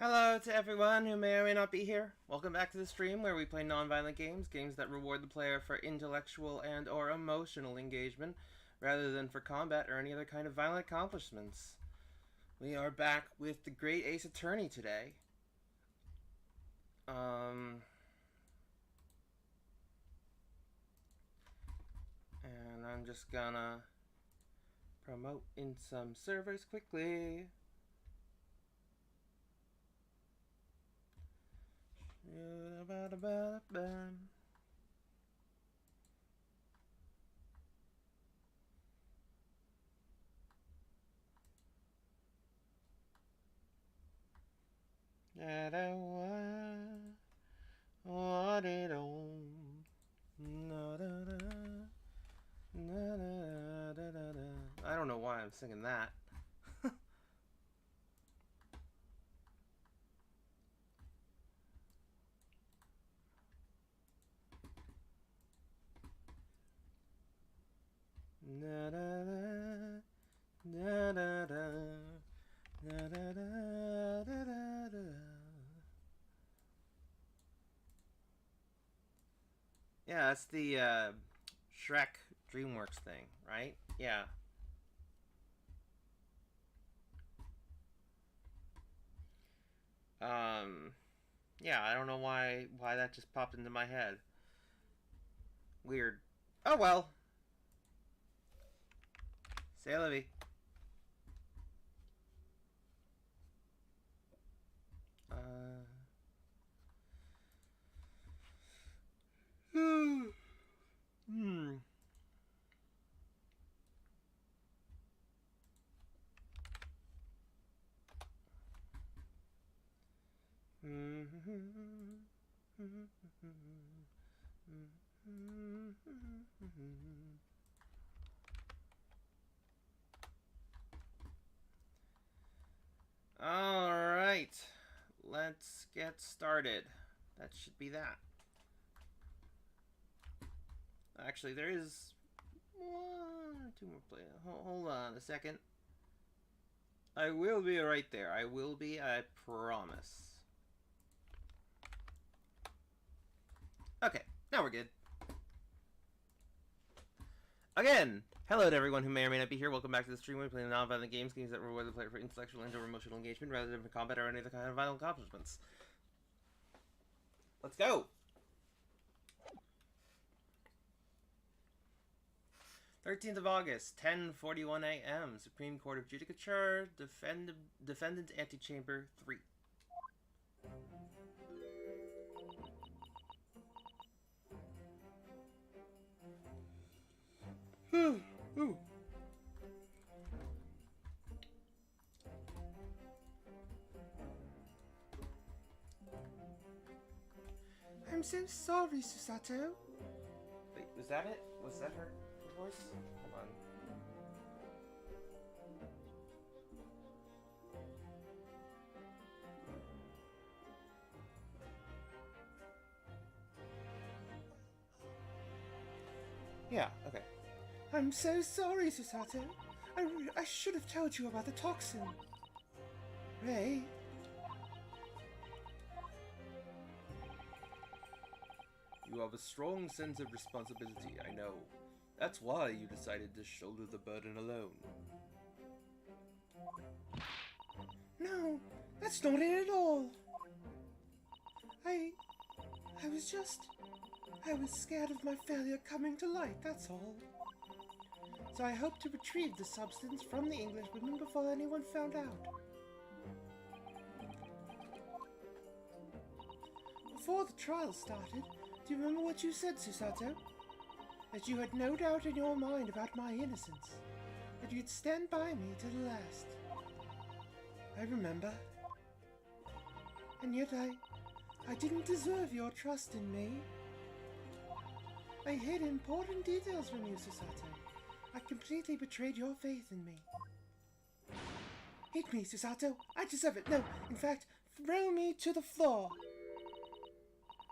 Hello to everyone who may or may not be here. Welcome back to the stream where we play non-violent games, games that reward the player for intellectual and or emotional engagement, rather than for combat or any other kind of violent accomplishments. We are back with the Great Ace Attorney today. And I'm just gonna promote in some servers quickly. I don't know why I'm singing that. Yeah, that's the Shrek DreamWorks thing, right? Yeah. Yeah, I don't know why that just popped into my head. Weird. Oh well. C'est la vie. Hmm. All right, let's get started. That should be that. Actually, there is one or two more players. Hold on a second. I will be right there. I will be, I promise. Okay, now we're good. Again, hello to everyone who may or may not be here. Welcome back to the stream where we play non-violent games that reward the player for intellectual and or emotional engagement rather than for combat or any other kind of violent accomplishments. Let's go! 13th of August, 10:41 a.m. Supreme Court of Judicature, Defendant Antechamber 3. Ooh. I'm so sorry, Susato. Wait, was that it? Was that her voice? Hold on. Yeah, okay. I'm so sorry, Susato. I should have told you about the toxin. Ray? You have a strong sense of responsibility, I know. That's why you decided to shoulder the burden alone. No, that's not it at all. I was scared of my failure coming to light, that's all. So I hoped to retrieve the substance from the Englishwomen before anyone found out. Before the trial started, do you remember what you said, Susato? That you had no doubt in your mind about my innocence. That you'd stand by me to the last. I remember. And yet I didn't deserve your trust in me. I hid important details from you, Susato. I completely betrayed your faith in me. Hit me, Susato. I deserve it. No, in fact, throw me to the floor.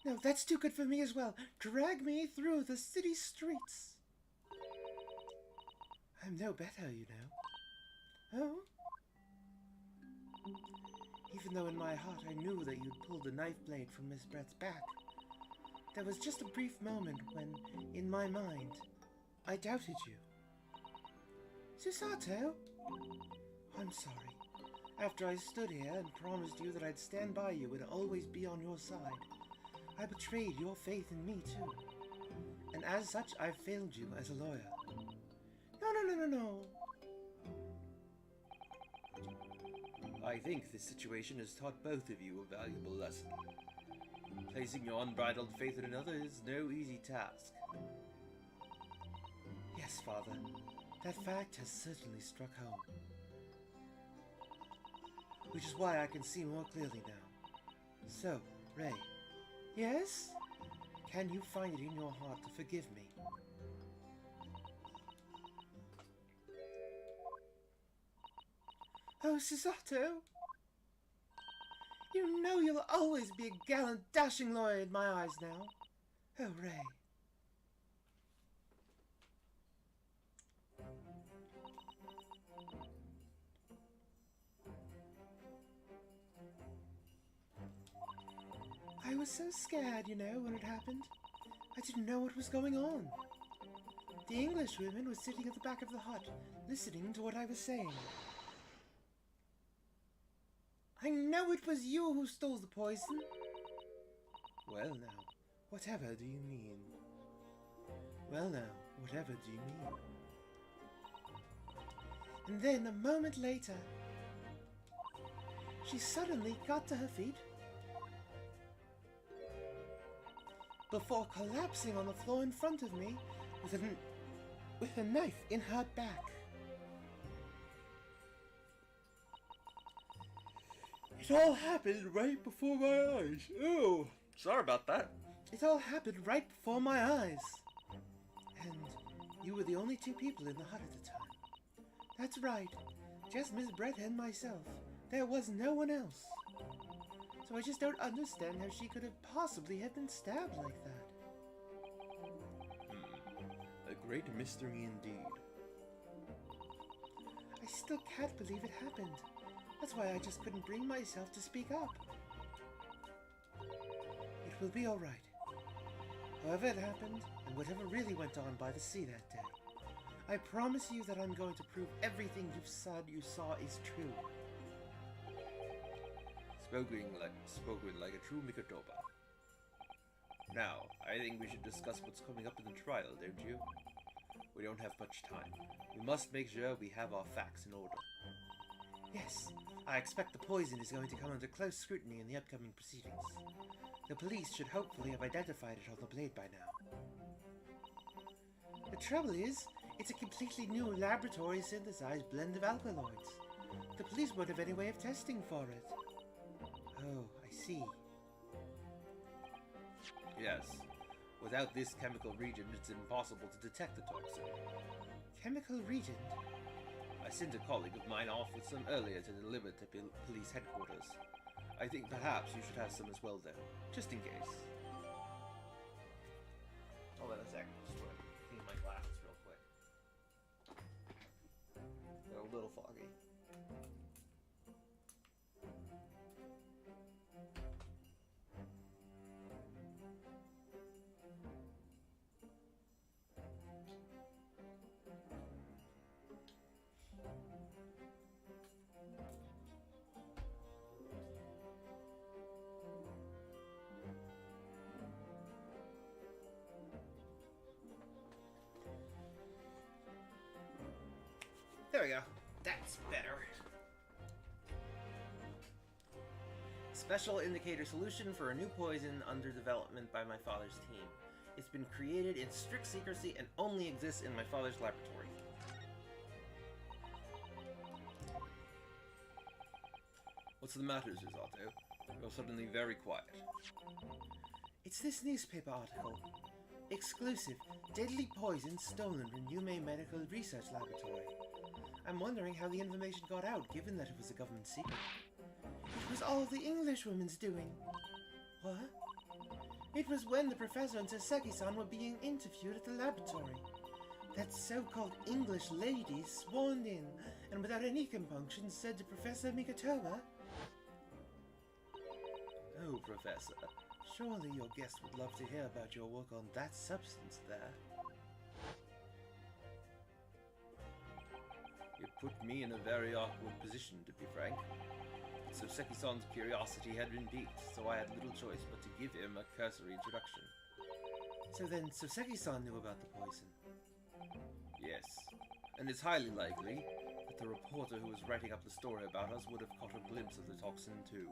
No, that's too good for me as well. Drag me through the city streets. I'm no better, you know. Oh? even though in my heart I knew that you'd pulled the knife blade from Miss Brett's back. There was just a brief moment when, in my mind, I doubted you. Susato? I'm sorry. After I stood here and promised you that I'd stand by you and always be on your side, I betrayed your faith in me too. And as such, I've failed you as a lawyer. No. I think this situation has taught both of you a valuable lesson. Placing your unbridled faith in another is no easy task. Yes, Father. That fact has certainly struck home. Which is why I can see more clearly now. So, Ray. Yes? Can you find it in your heart to forgive me? Oh, Susato! You know you'll always be a gallant, dashing lawyer in my eyes now. Oh, Ray. I was so scared, you know, when it happened. I didn't know what was going on. The English woman was sitting at the back of the hut, listening to what I was saying. I know it was you who stole the poison. Well now, whatever do you mean? Well now, whatever do you mean? And then, a moment later, she suddenly got to her feet before collapsing on the floor in front of me with a knife in her back. It all happened right before my eyes. Ooh, sorry about that. It all happened right before my eyes. And you were the only two people in the hut at the time. That's right. Just Miss Brett and myself. There was no one else. So I just don't understand how she could have possibly have been stabbed like that. A great mystery indeed. I still can't believe it happened. That's why I just couldn't bring myself to speak up. It will be all right. However it happened, and whatever really went on by the sea that day, I promise you that I'm going to prove everything you saw is true. Spoken like a true Mikotoba. Now, I think we should discuss what's coming up in the trial, don't you? We don't have much time. We must make sure we have our facts in order. Yes, I expect the poison is going to come under close scrutiny in the upcoming proceedings. The police should hopefully have identified it on the blade by now. The trouble is, it's a completely new laboratory-synthesized blend of alkaloids. The police won't have any way of testing for it. Oh, I see. Yes. Without this chemical reagent, it's impossible to detect the toxin. Chemical reagent? I sent a colleague of mine off with some earlier to deliver to police headquarters. I think perhaps you should have some as well, though, just in case. Hold on a second, just want to clean my glasses real quick. They're a little foggy. There we go. That's better. Special indicator solution for a new poison under development by my father's team. It's been created in strict secrecy and only exists in my father's laboratory. What's the matter, Susato? You're suddenly very quiet. It's this newspaper article. Exclusive. Deadly poison stolen from Yume Medical Research Laboratory. I'm wondering how the information got out, given that it was a government secret. It was all the English women's doing. What? It was when the professor and Saseki-san were being interviewed at the laboratory. That so-called English lady swarmed in, and without any compunction said to Professor Mikotoba, Professor. Surely your guest would love to hear about your work on that substance there. You put me in a very awkward position, to be frank. Soseki-san's curiosity had been piqued, so I had little choice but to give him a cursory introduction. So then Soseki-san knew about the poison? Yes, and it's highly likely that the reporter who was writing up the story about us would have caught a glimpse of the toxin too.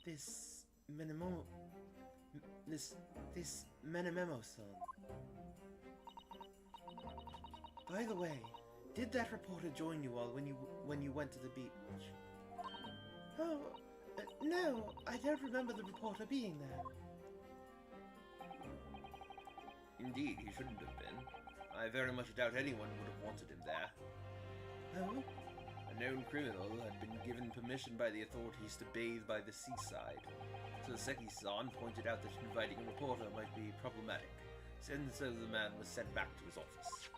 This Menememo-san. By the way, did that reporter join you all when you went to the beach? Oh, no, I don't remember the reporter being there. Indeed, he shouldn't have been. I very much doubt anyone would have wanted him there. Oh? A known criminal had been given permission by the authorities to bathe by the seaside. Soseki-san pointed out that inviting a reporter might be problematic, and so the man was sent back to his office.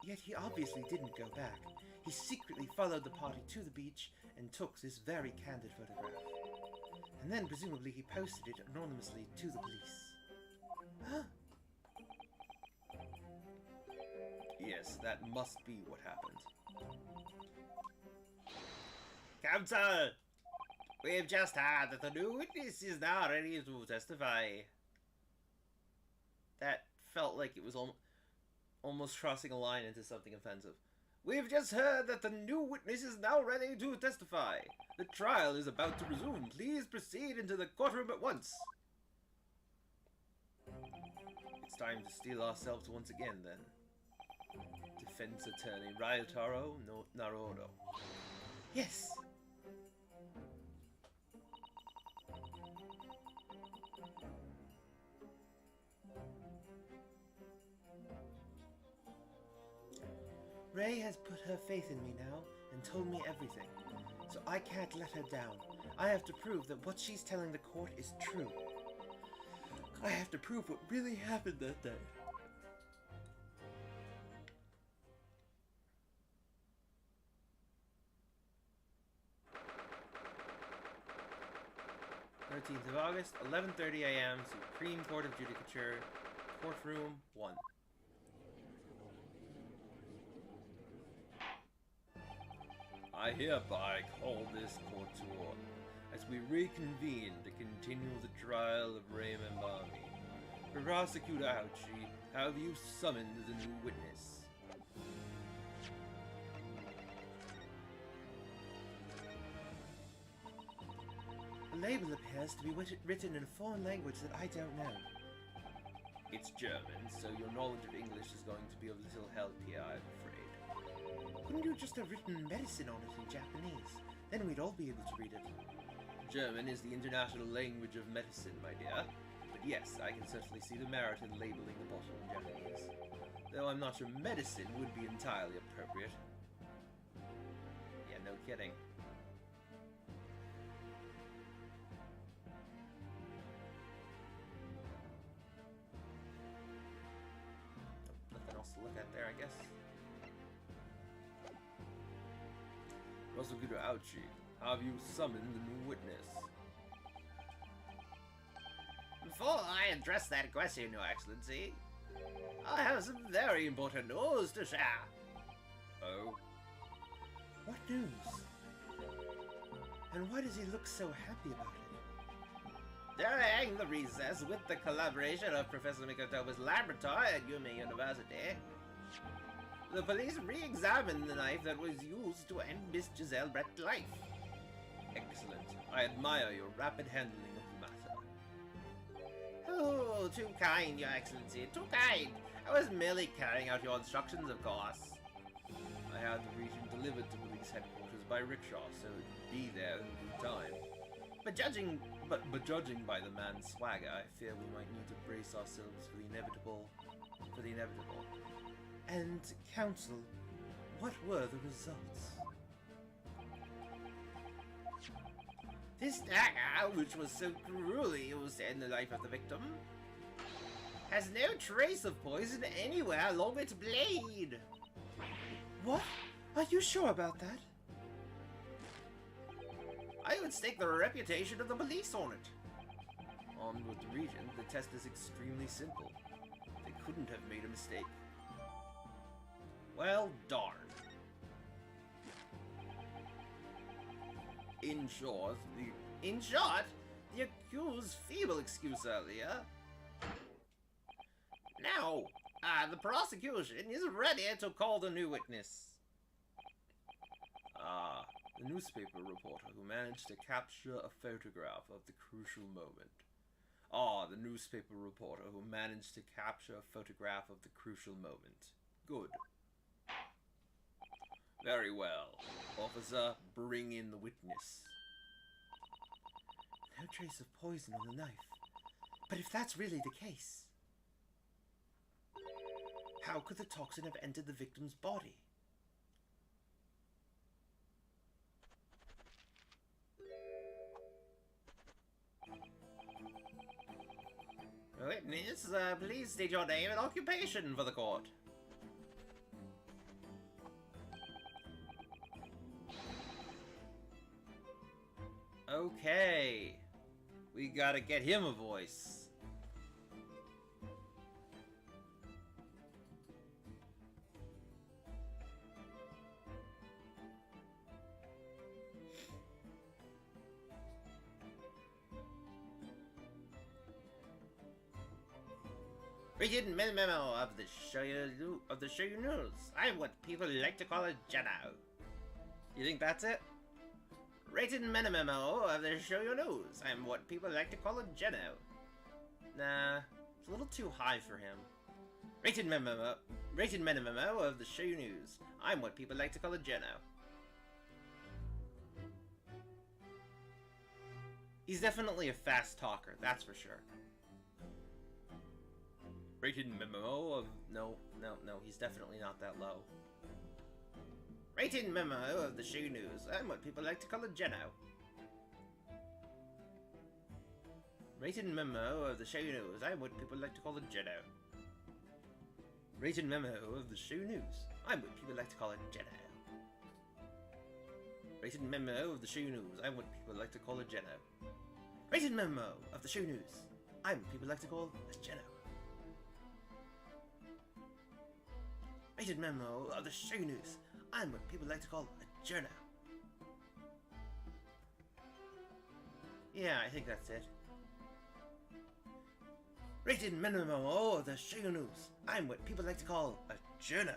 Yet he obviously didn't go back. He secretly followed the party to the beach and took this very candid photograph. And then presumably he posted it anonymously to the police. Huh? Yes, that must be what happened. Counter! We've just heard that the new witness is now ready to testify. That felt like it was almost crossing a line into something offensive. We've just heard that the new witness is now ready to testify. The trial is about to resume. Please proceed into the courtroom at once. It's time to steel ourselves once again, then. Defense attorney Ryotaro Naruto. Yes! Ray has put her faith in me now and told me everything, so I can't let her down. I have to prove that what she's telling the court is true. I have to prove what really happened that day. August, 11:30 a.m. Supreme Court of Judicature, Courtroom 1. I hereby call this court to order as we reconvene to continue the trial of Raymond Bami. Prosecutor Ouchi, have you summoned the new witness? The label appears to be written in a foreign language that I don't know. It's German, so your knowledge of English is going to be of little help here, I'm afraid. Couldn't you just have written medicine on it in Japanese? Then we'd all be able to read it. German is the international language of medicine, my dear. But yes, I can certainly see the merit in labeling the bottle in Japanese. Though I'm not sure medicine would be entirely appropriate. Yeah, no kidding. Nothing else to look at there, I guess. Prosecutor Ouchi, have you summoned the new witness? Before I address that question, Your Excellency, I have some very important news to share. Oh? What news? And why does he look so happy about it? During the recess with the collaboration of Professor Mikotoba's laboratory at Yume University, the police re-examined the knife that was used to end Miss Giselle Brett's life. Excellent. I admire your rapid handling of the matter. Oh, too kind, Your Excellency, too kind. I was merely carrying out your instructions, of course. I had the reagent delivered to police headquarters by rickshaw, so it'd be there in due time. But judging by the man's swagger, I fear we might need to brace ourselves for the inevitable. And, Counsel, what were the results? This dagger, which was so cruelly used to end the life of the victim, has no trace of poison anywhere along its blade. What? Are you sure about that? I would stake the reputation of the police on it. On with the Regent, the test is extremely simple. They couldn't have made a mistake. Well, darn. In short, the accused's feeble excuse earlier. Now, the prosecution is ready to call the new witness. The newspaper reporter who managed to capture a photograph of the crucial moment. The newspaper reporter who managed to capture a photograph of the crucial moment. Good. Very well. Officer, bring in the witness. No trace of poison on the knife. But if that's really the case, how could the toxin have entered the victim's body? Witness, please state your name and occupation for the court. Okay. We gotta get him a voice. Read memo of the Shoyu News. I'm what people like to call a Jedi. You think that's it? Rated memo of the Shoyu News. I'm what people like to call a Jedi. Nah, it's a little too high for him. Rated memo of the Shoyu News. I'm what people like to call a Jedi. He's definitely a fast talker, that's for sure. Rated memo of... No, he's definitely not that low. Rated memo of the Shoyu News. I'm what people like to call a Jedi. Rated memo of the Shoyu News. I'm what people like to call a Jedi. Rated memo of the Shoyu News. I'm what people like to call a Jedi. Rated memo of the Shoyu News. I'm what people like to call a Jedi. Rated memo of the Shoyu News. I'm what people like to call a Jedi. Rated memo of the Shoyu News. I'm what people like to call a journal. Yeah, I think that's it. Rated memo of the Shoyu News. I'm what people like to call a journal.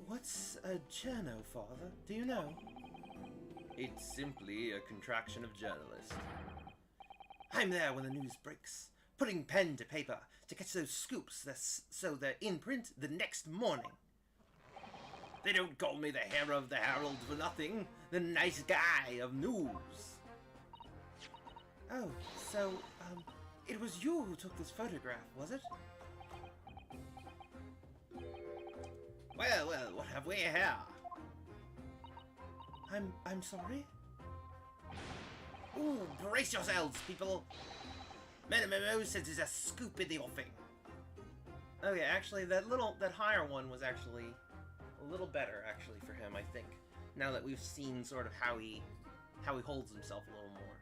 What's a journo, Father? Do you know? It's simply a contraction of journalist. I'm there when the news breaks, putting pen to paper to catch those scoops so they're in print the next morning. They don't call me the Hare of the Herald for nothing. The nice guy of news. Oh, so, it was you who took this photograph, was it? Well, what have we here? I'm sorry? Ooh, brace yourselves, people! Memo says there's a scoop in the offing. Okay, actually, that higher one was actually a little better, actually, for him, I think. Now that we've seen sort of how he holds himself a little more.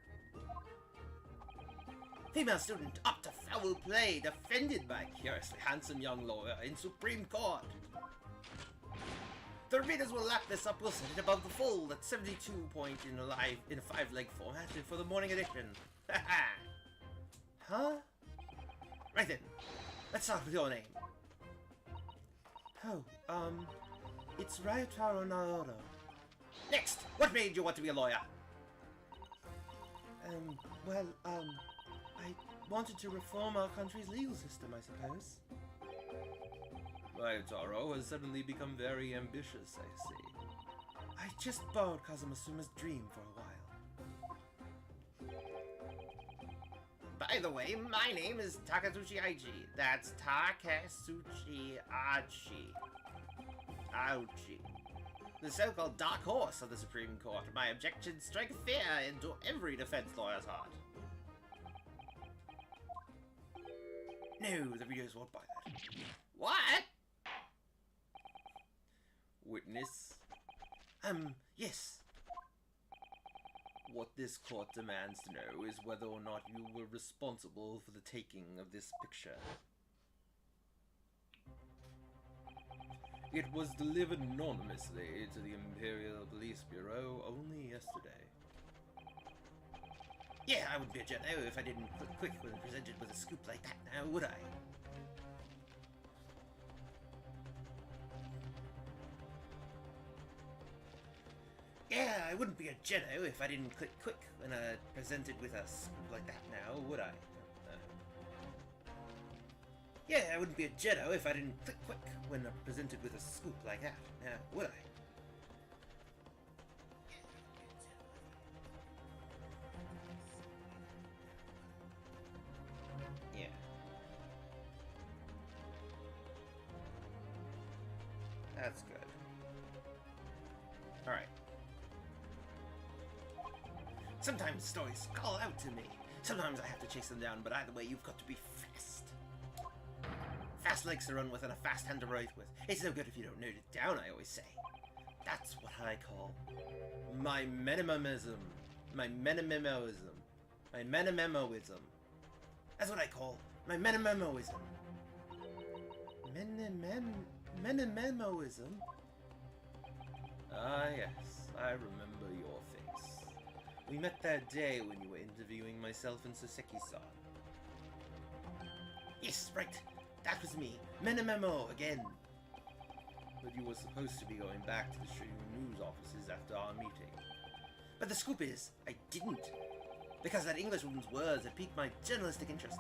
Female student up to foul play, defended by curiously handsome young lawyer in Supreme Court. The readers will lap this up. We'll set it above the fold at 72 point in a 5-leg format for the morning edition. Huh? Right then, let's start with your name. Oh, it's Ryotaro Naoto. Next, what made you want to be a lawyer? Well, I wanted to reform our country's legal system, I suppose. Ryotaro has suddenly become very ambitious, I see. I just borrowed Kazumasuma's dream for a while. By the way, my name is Takatsuchi Aiji. That's Takatsuchi Aiji. Ouchie. The so-called dark horse of the Supreme Court. My objections strike fear into every defense lawyer's heart. No, the readers won't buy that. What? Witness? Yes. What this court demands to know is whether or not you were responsible for the taking of this picture. It was delivered anonymously to the Imperial Police Bureau only yesterday. Yeah, I wouldn't be a Jedi if I didn't click quick when presented with a scoop like that now, would I? Yeah, I wouldn't be a Jedi if I didn't click quick when presented with a scoop like that now, would I? Yeah, I wouldn't be a Jedi if I didn't click quick when presented with a scoop like that now, would I? Yeah. That's good. Alright. Sometimes stories call out to me. Sometimes I have to chase them down, but either way, you've got to be fast. Fast legs to run with and a fast hand to write with. It's no good if you don't note it down, I always say. That's what I call my minimism. My minimism. My minimism. That's what I call my minimism. Minimism? Ah, yes. I remember your face. We met that day when you were interviewing myself and Soseki-san. Yes, right. That was me. Minimemo again. But you were supposed to be going back to the Shoyu News offices after our meeting. But the scoop is, I didn't. Because that Englishwoman's words had piqued my journalistic interest.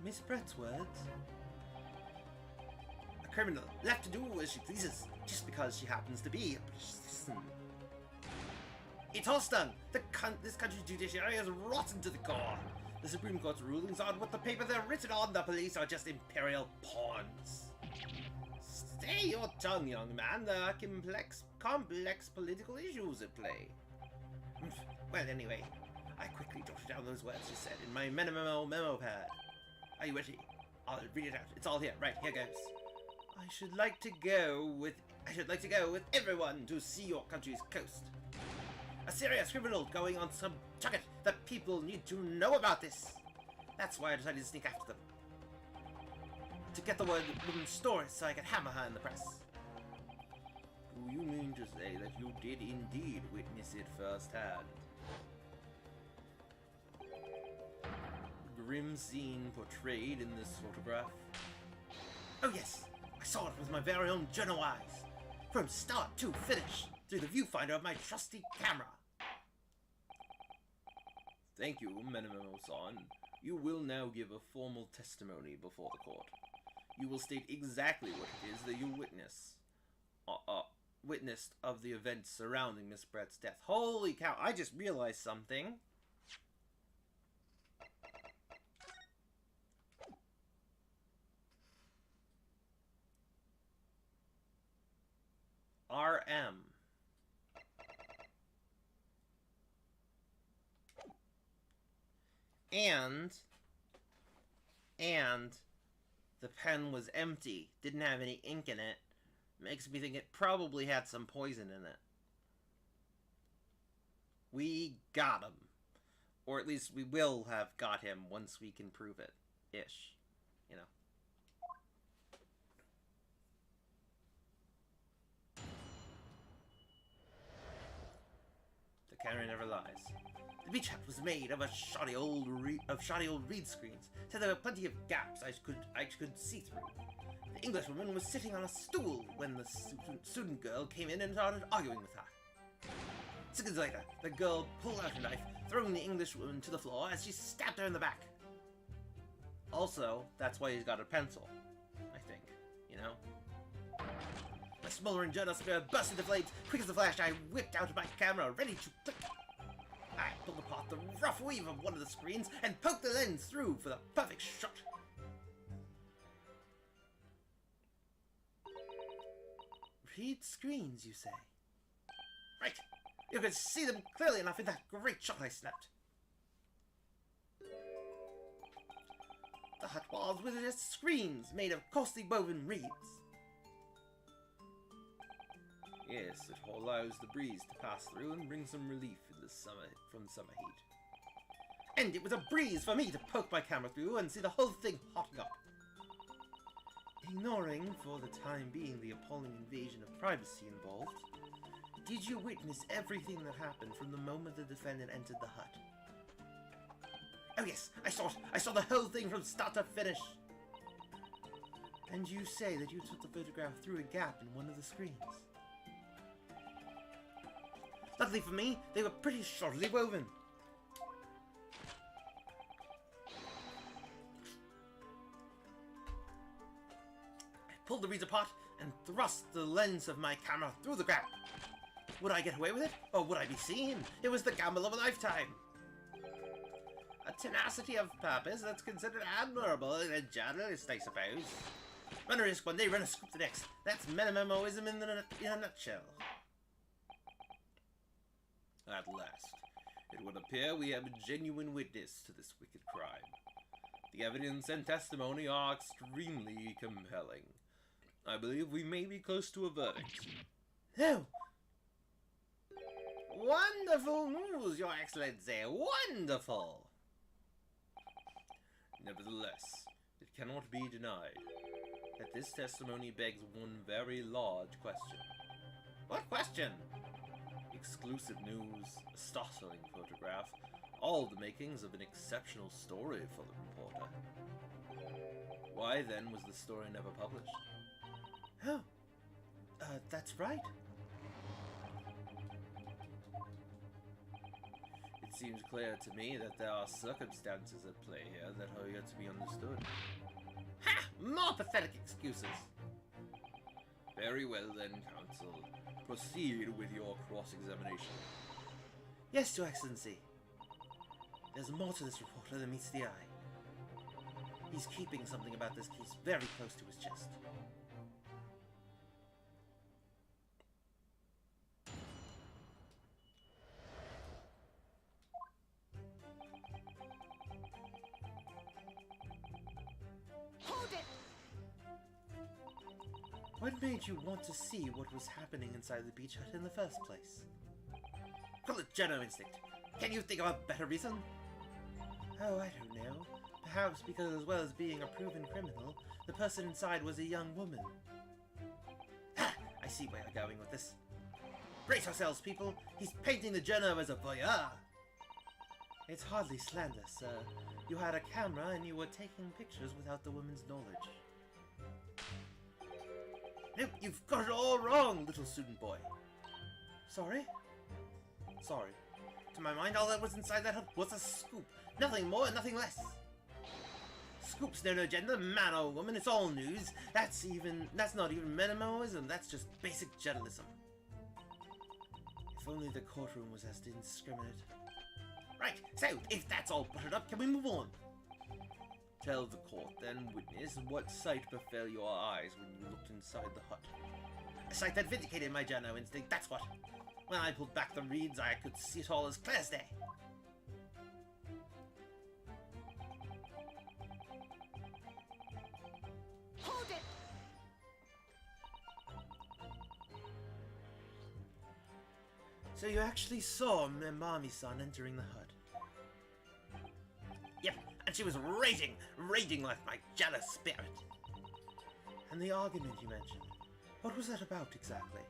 Miss Brett's words? A criminal, left to do as she pleases, just because she happens to be a British citizen. It's all done. This country's judiciary is rotten to the core. The Supreme Court's rulings on what the paper they're written on, the police are just imperial pawns. Stay your tongue, young man. There are complex political issues at play. Well, anyway, I quickly jotted down those words you said in my memo pad. Are you ready? I'll read it out. It's all here. Right, here goes. I should like to go with everyone to see your country's coast. A serious criminal going on some junket. The people need to know about this. That's why I decided to sneak after them. To get the woman's story so I could hammer her in the press. Do you mean to say that you did indeed witness it firsthand? Grim scene portrayed in this photograph? Oh yes, I saw it with my very own journal eyes. From start to finish, through the viewfinder of my trusty camera. Thank you, Menemo-san. You will now give a formal testimony before the court. You will state exactly what it is that you witnessed of the events surrounding Miss Brett's death. Holy cow, I just realized something. RM. And the pen was empty, didn't have any ink in it. Makes me think it probably had some poison in it. We got him. Or at least we will have got him once we can prove it. Ish. You know. The camera never lies. The beach hut was made of shoddy old reed screens, so there were plenty of gaps I could see through. The Englishwoman was sitting on a stool when the student girl came in and started arguing with her. Seconds later, the girl pulled out a knife, throwing the Englishwoman to the floor as she stabbed her in the back. Also, that's why he's got a pencil, I think, you know? My smoldering journal sphere burst into flames. Quick as a flash, I whipped out my camera, ready to click. I pulled apart the rough weave of one of the screens and poked the lens through for the perfect shot. Read screens, you say? Right. You can see them clearly enough in that great shot I snapped. The hut walls were just screens made of costly woven reeds. Yes, it allows the breeze to pass through and bring some relief in the from the summer heat. And it was a breeze for me to poke my camera through and see the whole thing hotting up. Ignoring, for the time being, the appalling invasion of privacy involved, did you witness everything that happened from the moment the defendant entered the hut? Oh yes, I saw it! I saw the whole thing from start to finish! And you say that you took the photograph through a gap in one of the screens? Luckily for me, they were pretty shortly woven. I pulled the reeds apart and thrust the lens of my camera through the gap. Would I get away with it, or would I be seen? It was the gamble of a lifetime. A tenacity of purpose that's considered admirable in a journalist, I suppose. Run a risk one day, run a scoop the next. That's minimalism in a nutshell. At last, it would appear we have a genuine witness to this wicked crime. The evidence and testimony are extremely compelling. I believe we may be close to a verdict. No! Wonderful news, Your Excellency! Wonderful! Nevertheless, it cannot be denied that this testimony begs one very large question. What question? Exclusive news, a startling photograph, all the makings of an exceptional story for the reporter. Why then was the story never published? Oh, that's right. It seems clear to me that there are circumstances at play here that are yet to be understood. Ha! More pathetic excuses. Very well then, Counsel. Proceed with your cross-examination. Yes, Your Excellency. There's more to this reporter than meets the eye. He's keeping something about this case very close to his chest. Hold it! What made you want to see what was happening inside the beach hut in the first place? Call it general instinct. Can you think of a better reason? Oh, I don't know. Perhaps because as well as being a proven criminal, the person inside was a young woman. Ha! I see where you're going with this. Brace yourselves, people! He's painting the journal as a voyeur! It's hardly slander, sir. You had a camera and you were taking pictures without the woman's knowledge. No, you've got it all wrong, little student boy. Sorry? Sorry. To my mind, all that was inside that hut was a scoop. Nothing more and nothing less. Scoops know no gender, man or woman, it's all news. That's not even minimalism, that's just basic journalism. If only the courtroom was as indiscriminate. Right, so, if that's all buttered up, can we move on? Tell the court, then, witness, what sight befell your eyes when you looked inside the hut? A sight that vindicated my journal instinct, that's what. When I pulled back the reeds, I could see it all as clear as day. Hold it! So you actually saw Mamami-san entering the hut? Yep, and she was raging like my jealous spirit. And the argument you mentioned, what was that about exactly?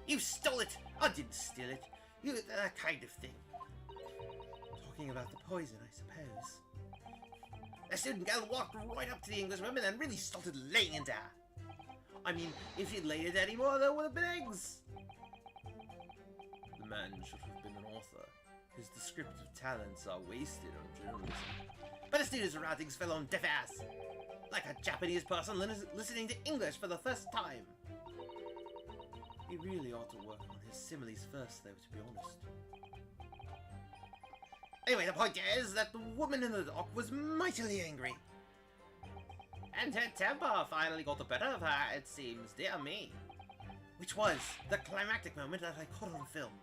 You stole it! I didn't steal it. You that kind of thing. Talking about the poison, I suppose. The student girl walked right up to the English woman and really started laying into her. I mean, if she'd laid it anymore, there would have been eggs. The man should have been an author. His descriptive talents are wasted on journalism. But the student's writings fell on deaf ears. Like a Japanese person listening to English for the first time. He really ought to work on his similes first, though, to be honest. Anyway, the point is that the woman in the dock was mightily angry. And her temper finally got the better of her, it seems, dear me. Which was the climactic moment that I caught on film.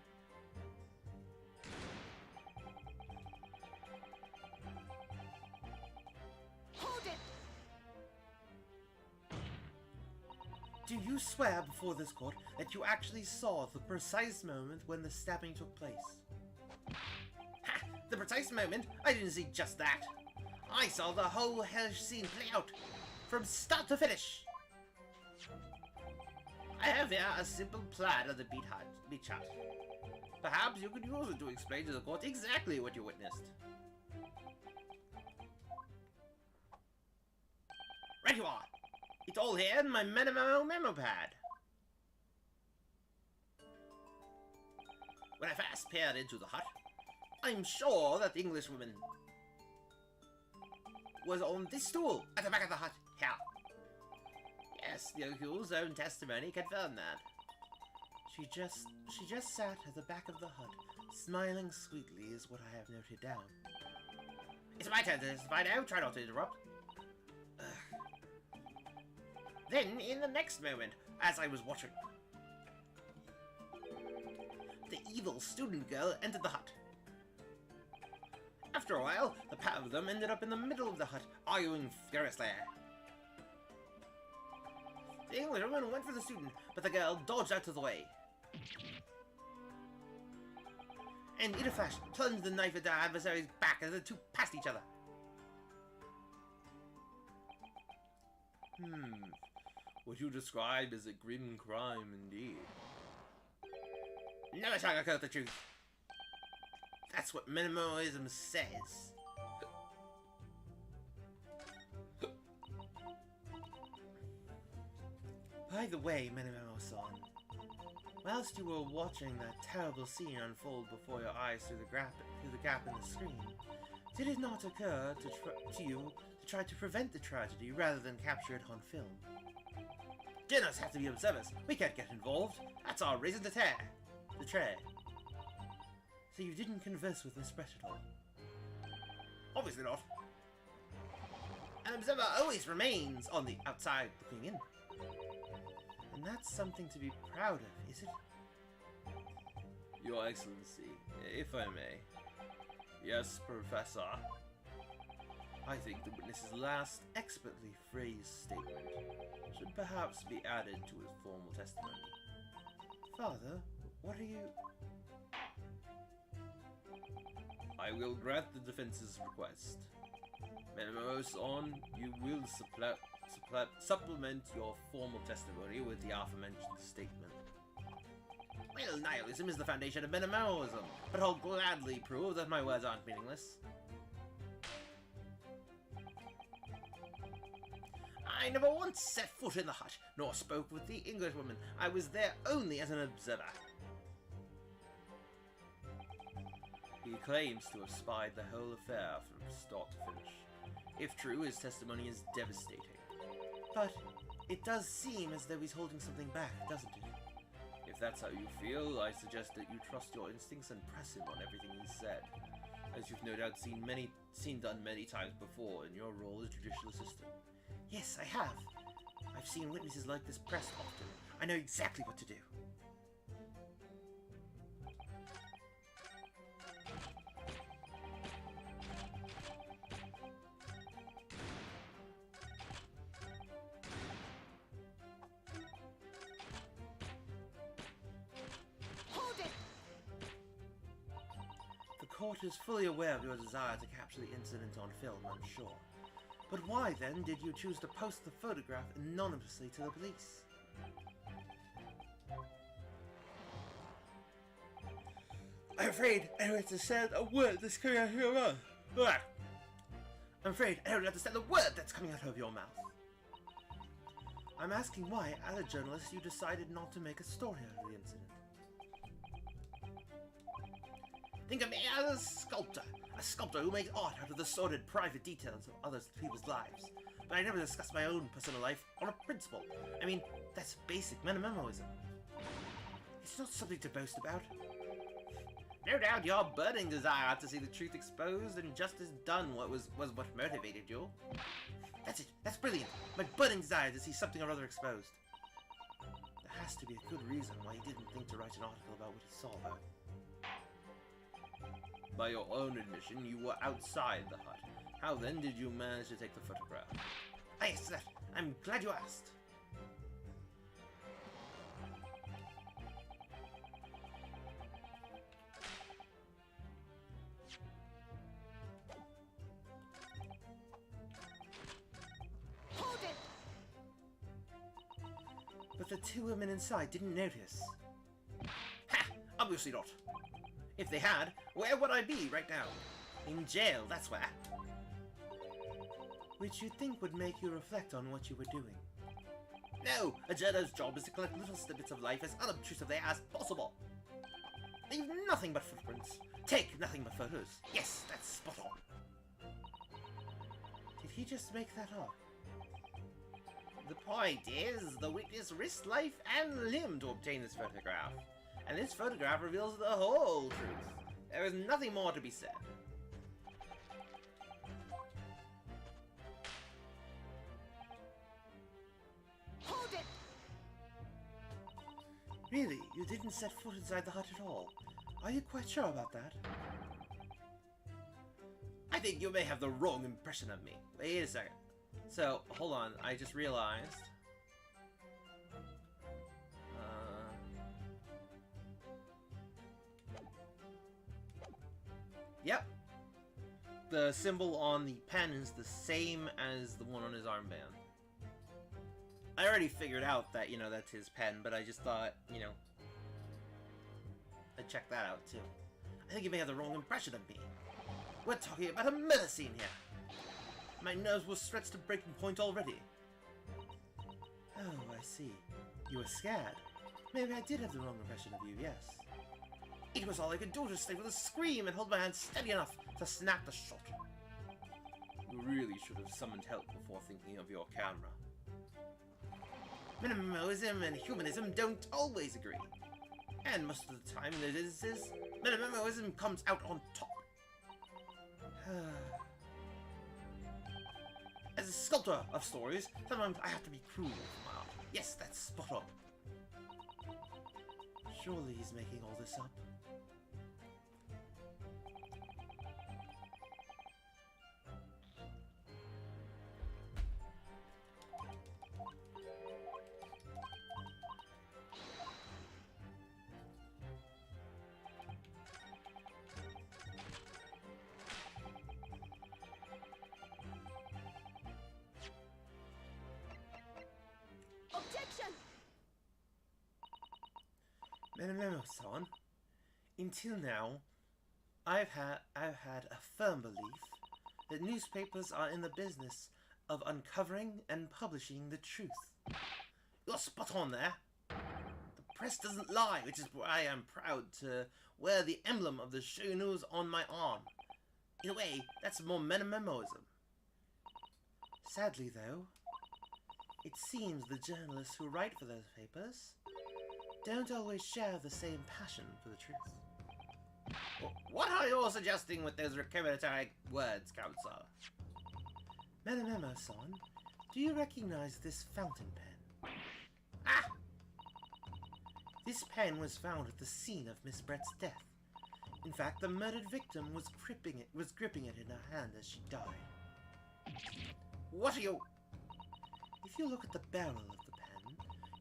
Do you swear before this court that you actually saw the precise moment when the stabbing took place? Ha! The precise moment? I didn't see just that. I saw the whole hellish scene play out, from start to finish. I have here a simple plan of the beach hut. Perhaps you could use it to explain to the court exactly what you witnessed. Right you are. It's all here in my memo pad. When I first peered into the hut, I'm sure that the Englishwoman was on this stool at the back of the hut. Here. Yes, the accused's own testimony confirmed that. She just sat at the back of the hut, smiling sweetly is what I have noted down. It's my turn to testify now. Try not to interrupt. Then, in the next moment, as I was watching, the evil student girl entered the hut. After a while, the pair of them ended up in the middle of the hut, arguing furiously. The Englishwoman went for the student, but the girl dodged out of the way. And in a flash, plunged the knife at her adversary's back as the two passed each other. What you describe is a grim crime indeed. Never sugarcoat the truth. That's what minimalism says. By the way, Minimomo-san, whilst you were watching that terrible scene unfold before your eyes through the gap in the screen, did it not occur to you to try to prevent the tragedy rather than capture it on film? Dinners have to be observers. We can't get involved. That's our reason to tear. The tray. So you didn't converse with Miss Brett at all? Obviously not. An observer always remains on the outside looking in. And that's something to be proud of, is it? Your Excellency, if I may. Yes, Professor. I think the witness's last expertly phrased statement should perhaps be added to his formal testimony. Father, what are you... I will grant the defense's request. Minimomo-san, you will supplement your formal testimony with the aforementioned statement. Well, nihilism is the foundation of Minimomoism, but I'll gladly prove that my words aren't meaningless. I never once set foot in the hut, nor spoke with the Englishwoman. I was there only as an observer. He claims to have spied the whole affair from start to finish. If true, his testimony is devastating. But it does seem as though he's holding something back, doesn't it? If that's how you feel, I suggest that you trust your instincts and press him on everything he said. As you've no doubt seen done many times before in your role as judicial assistant. Yes, I have. I've seen witnesses like this pressed often. I know exactly what to do. Hold it! The court is fully aware of your desire to capture the incident on film, I'm sure. But why, then, did you choose to post the photograph anonymously to the police? I'm afraid I don't understand a word that's coming out of your mouth. I'm afraid I don't understand the word that's coming out of your mouth. I'm asking why, as a journalist, you decided not to make a story out of the incident. Think of me as a sculptor who makes art out of the sordid private details of other people's lives. But I never discuss my own personal life on a principle. I mean, that's basic Minimomoism. It's not something to boast about. No doubt your burning desire to see the truth exposed and justice done was what motivated you. That's it. That's brilliant. My burning desire to see something or other exposed. There has to be a good reason why he didn't think to write an article about what he saw, though. By your own admission, you were outside the hut. How then did you manage to take the photograph? Ah, yes, that. I'm glad you asked. but the two women inside didn't notice. Ha! Obviously not. If they had, where would I be right now? In jail, that's where. Which you'd think would make you reflect on what you were doing. No! A jailer's job is to collect little snippets of life as unobtrusively as possible. Leave nothing but footprints. Take nothing but photos. Yes, that's spot on. Did he just make that up? The point is, the witness risked life and limb to obtain this photograph. And this photograph reveals the whole truth. There is nothing more to be said. Hold it! Really? You didn't set foot inside the hut at all? Are you quite sure about that? I think you may have the wrong impression of me. Wait a second. So, hold on, I just realized. Yep. The symbol on the pen is the same as the one on his armband. I already figured out that, you know, that's his pen, but I just thought, you know, I'd check that out too. I think you may have the wrong impression of me. We're talking about a murder scene here. My nerves were stretched to breaking point already. Oh, I see. You were scared. Maybe I did have the wrong impression of you, yes. It was all I could do to stay with a scream and hold my hand steady enough to snap the shot. You really should have summoned help before thinking of your camera. Minimalism and humanism don't always agree. And most of the time in the instances, minimalism comes out on top. As a sculptor of stories, sometimes I have to be cruel with my art. Yes, that's spot on. Surely he's making all this up. Objection! Menemo-san, until now, I've had a firm belief that newspapers are in the business of uncovering and publishing the truth. You're spot on there. The press doesn't lie, which is why I am proud to wear the emblem of the Shogunus on my arm. In a way, that's more Menemoism. Sadly, though, it seems the journalists who write for those papers don't always share the same passion for the truth. What are you suggesting with those recriminatory words, Counselor? Menemo-san, do you recognize this fountain pen? Ah! This pen was found at the scene of Miss Brett's death. In fact, the murdered victim was gripping it in her hand as she died. What are you... If you look at the barrel of the pen,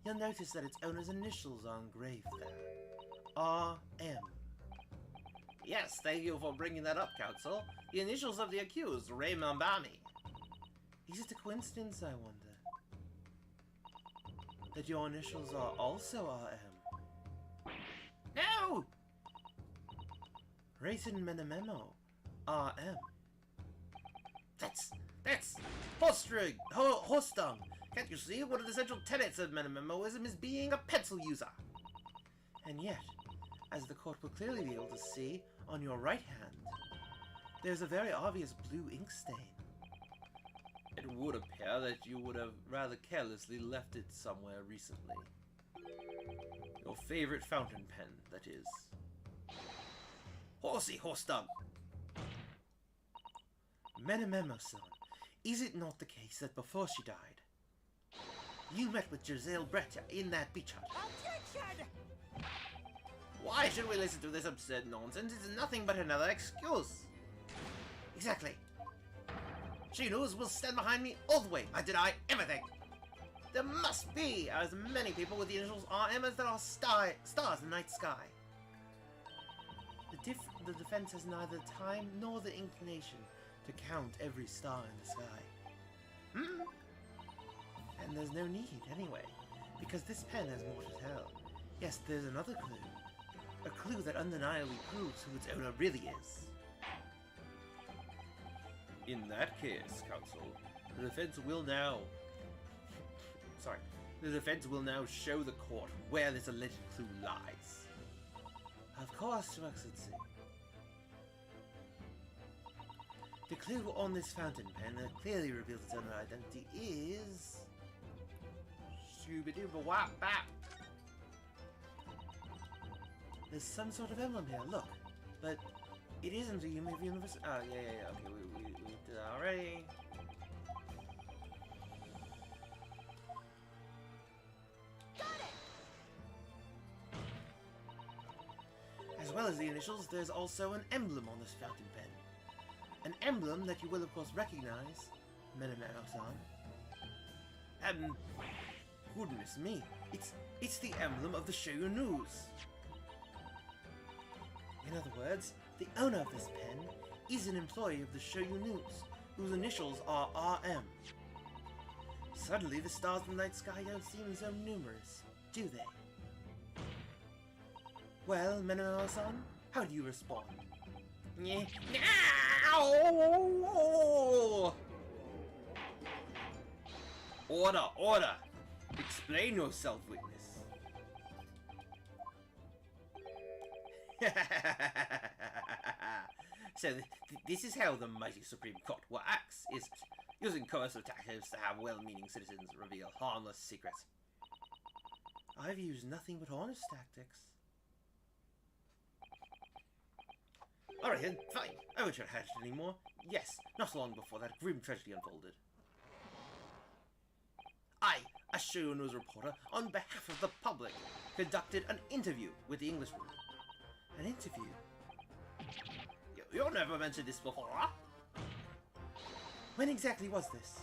you'll notice that its owner's initials are engraved there. R.M. Yes, thank you for bringing that up, Counsel. The initials of the accused, Ray Mambami. Is it a coincidence, I wonder, that your initials are also R.M.? No! Raisin Menememo, R.M. That's horse dung. Can't you see? One of the central tenets of Menemoism is being a pencil user. And yet, as the court will clearly be able to see on your right hand, there's a very obvious blue ink stain. It would appear that you would have rather carelessly left it somewhere recently. Your favorite fountain pen, that is. Horsey horse dung. Menememo-san, is it not the case that before she died, you met with Giselle Bretta in that beach hut? Objection! Why should we listen to this absurd nonsense? It's nothing but another excuse. Exactly. Shinus will stand behind me all the way. I deny everything. There must be as many people with the initials RM as there are stars in the night sky. The defense has neither time nor the inclination to count every star in the sky. Hmm? And there's no need, anyway. Because this pen has more to tell. Yes, there's another clue. A clue that undeniably proves who its owner really is. In that case, Counsel, the defense will now... Sorry. The defense will now show the court where this alleged clue lies. Of course, Your Excellency. The clue on this fountain pen that clearly reveals its owner identity is... Shooba-dooba-wop-bop! There's some sort of emblem here, look. But it isn't a universe. Oh, yeah. Okay, we did that already. Got it! As well as the initials, there's also an emblem on this fountain pen. An emblem that you will, of course, recognize, Menamaro-san. Goodness me, it's the emblem of the Shoyunus. In other words, the owner of this pen is an employee of the Shoyunus, whose initials are RM. Suddenly, the stars in the night sky don't seem so numerous, do they? Well, Menamaro-san, how do you respond? Order! Explain yourself, witness. So, this is how the mighty Supreme Court works, is it? Using coercive tactics to have well-meaning citizens reveal harmless secrets. I've used nothing but honest tactics. Alright then, fine. I won't try to hatch it anymore. Yes, not long before that grim tragedy unfolded. I, a Shoyunus reporter, on behalf of the public, conducted an interview with the Englishman. An interview? You never mentioned this before, huh? When exactly was this?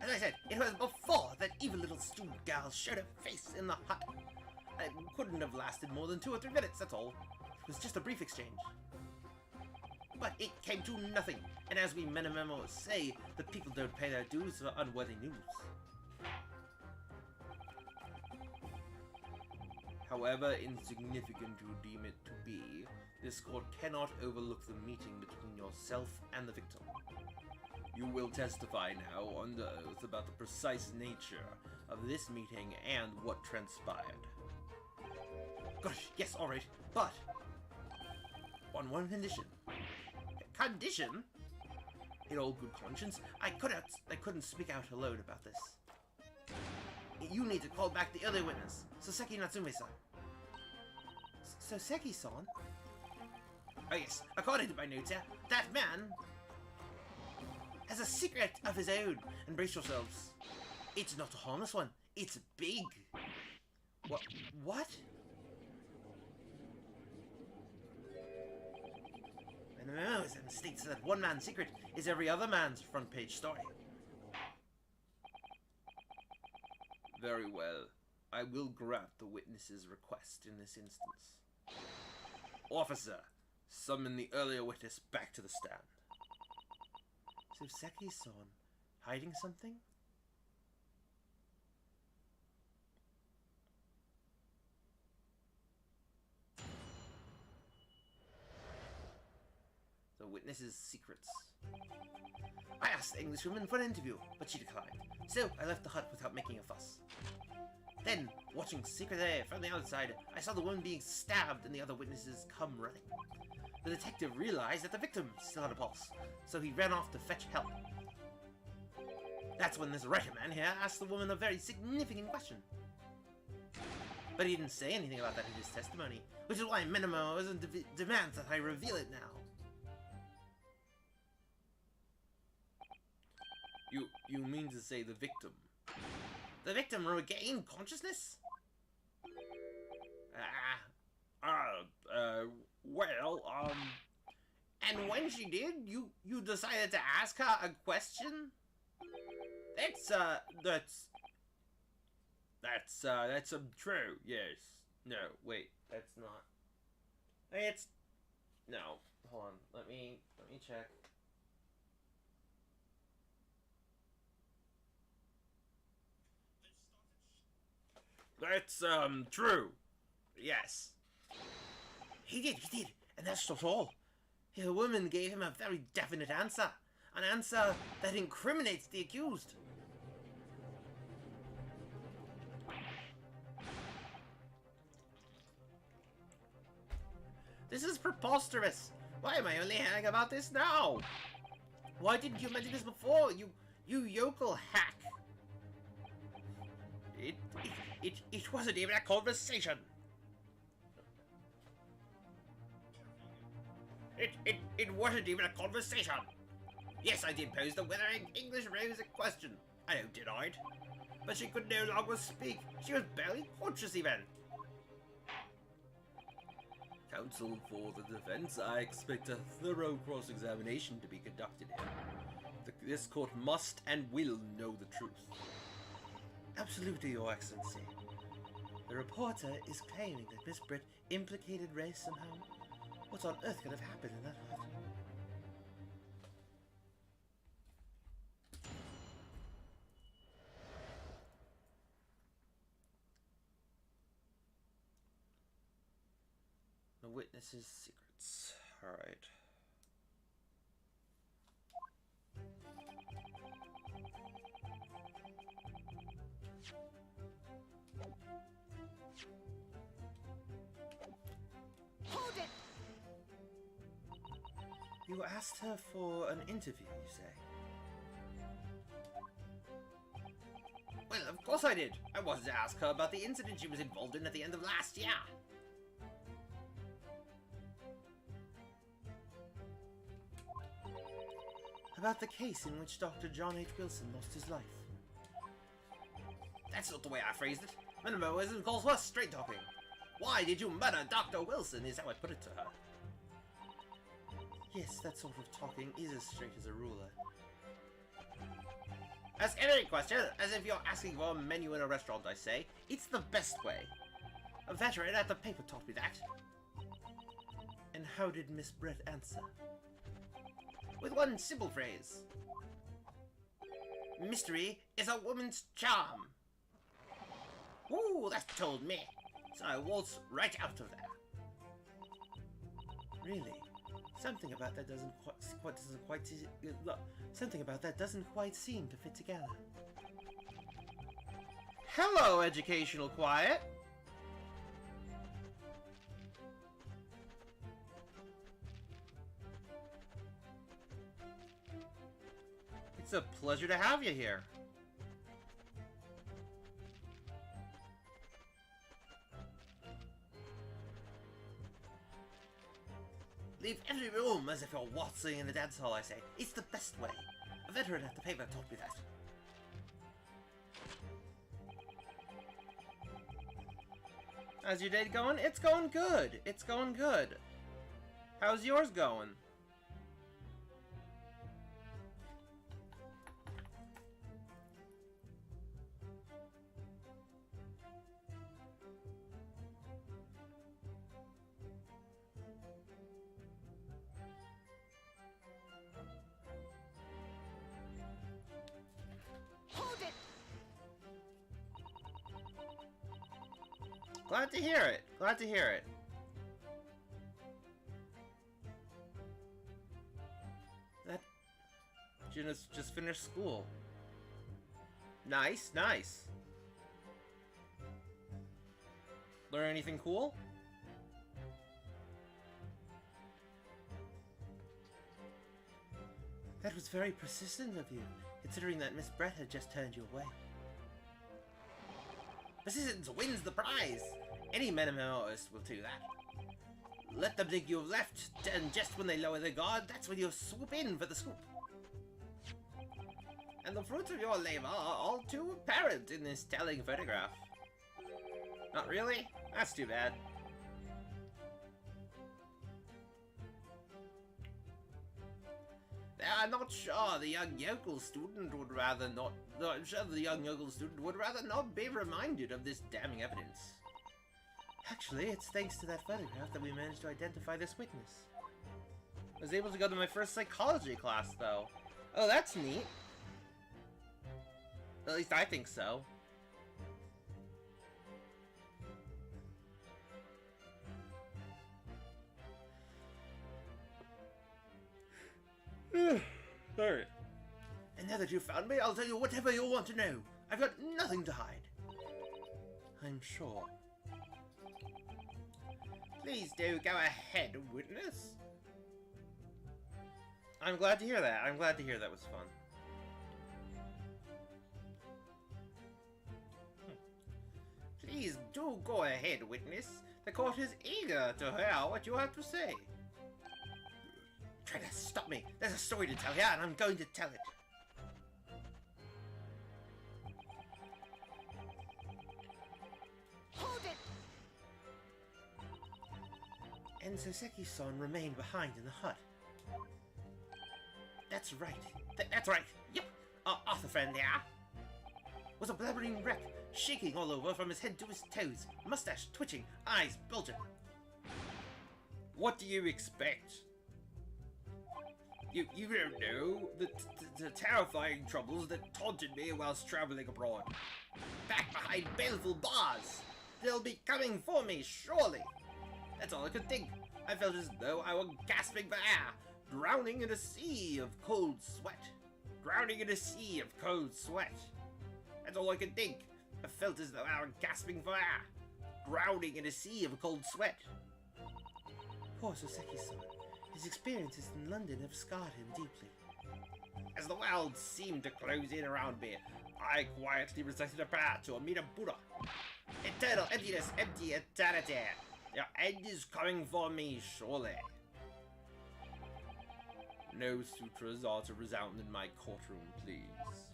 As I said, it was before that evil little student girl showed her face in the hut. It couldn't have lasted more than 2 or 3 minutes, that's all. It was just a brief exchange. But it came to nothing, and as we Menamemo say, the people don't pay their dues for unworthy news. However insignificant you deem it to be, this court cannot overlook the meeting between yourself and the victim. You will testify now under oath about the precise nature of this meeting and what transpired. Gosh, yes, alright, but... on one condition. Condition? In all good conscience, I couldn't speak out alone about this. You need to call back the other witness, Soseki Natsume-san. Soseki-san? Oh yes, according to my notes here, that man has a secret of his own, and brace yourselves. It's not a harmless one, it's big. What? And states that one man's secret is every other man's front page story. Very well. I will grant the witness's request in this instance. Officer, summon the earlier witness back to the stand. Soseki-san, hiding something? The witness's secrets. I asked the Englishwoman for an interview, but she declined. So I left the hut without making a fuss. Then, watching secretly from the outside, I saw the woman being stabbed and the other witnesses come running. The detective realized that the victim still had a pulse, so he ran off to fetch help. That's when this writer man here asked the woman a very significant question. But he didn't say anything about that in his testimony, which is why Menamo demands that I reveal it now. You mean to say the victim? The victim regained consciousness? And when she did, you decided to ask her a question? That's true, yes. No, wait, that's not. No, hold on, let me check. That's, true. Yes. He did, and that's not all. The woman gave him a very definite answer. An answer that incriminates the accused. This is preposterous. Why am I only hearing about this now? Why didn't you mention this before, you yokel hack? It wasn't even a conversation. It wasn't even a conversation. Yes, I did pose the withering English rose a question. I don't deny it. But she could no longer speak. She was barely conscious even. Counsel for the defense, I expect a thorough cross-examination to be conducted here. This court must and will know the truth. Absolutely, Your Excellency. The reporter is claiming that Miss Britt implicated Ray somehow. What on earth could have happened in that hut? The witness's secrets. Alright. Hold it! You asked her for an interview, you say? Well, of course I did. I wanted to ask her about the incident she was involved in at the end of last year. About the case in which Dr. John H. Wilson lost his life. That's not the way I phrased it. Minimalism calls for straight talking. Why did you murder Dr. Wilson is how I put it to her. Yes, that sort of talking is as straight as a ruler. Ask any question as if you're asking for a menu in a restaurant, I say. It's the best way. A veteran at the paper taught me that. And how did Miss Brett answer? With one simple phrase. Mystery is a woman's charm. Ooh, that told me. So I waltzed right out of there. Really? Something about that doesn't quite seem to fit together. Hello, educational quiet. It's a pleasure to have you here. Leave every room as if you're waltzing in a dance hall, I say. It's the best way. A veteran at the paper taught me that. How's your day going? It's going good. It's going good. How's yours going? Glad to hear it. Glad to hear it. That just finished school. Nice, nice. Learn anything cool? That was very persistent of you, considering that Miss Brett had just turned you away. Persistence wins the prize! Any minimalist will do that. Let them think you've left, and just when they lower their guard, that's when you swoop in for the scoop. And the fruits of your labor are all too apparent in this telling photograph. Not really? That's too bad. I'm not sure the young yokel student would rather not. I'm sure the young yokel student would rather not be reminded of this damning evidence. Actually, it's thanks to that photograph that we managed to identify this witness. I was able to go to my first psychology class, though. Oh, that's neat. At least I think so. Sorry. And now that you've found me, I'll tell you whatever you want to know. I've got nothing to hide. I'm sure. Please do go ahead, witness. I'm glad to hear that. I'm glad to hear that was fun. Please do go ahead, witness. The court is eager to hear what you have to say. Try to stop me. There's a story to tell here, and I'm going to tell it. Hold it! And Soseki-san remained behind in the hut. That's right. That's right. Yep. Arthur friend there was a blabbering wreck, shaking all over from his head to his toes, mustache twitching, eyes bulging. What do you expect? You don't know the terrifying troubles that taunted me whilst traveling abroad. Back behind baleful bars. They'll be coming for me, surely. That's all I could think. I felt as though I were gasping for air, drowning in a sea of cold sweat. Drowning in a sea of cold sweat. That's all I could think. I felt as though I were gasping for air, drowning in a sea of cold sweat. Poor Soseki-san. His experiences in London have scarred him deeply. As the world seemed to close in around me, I quietly recited a prayer to Amida Buddha. Eternal emptiness, empty eternity. Your end is coming for me, surely. No sutras are to resound in my courtroom, please.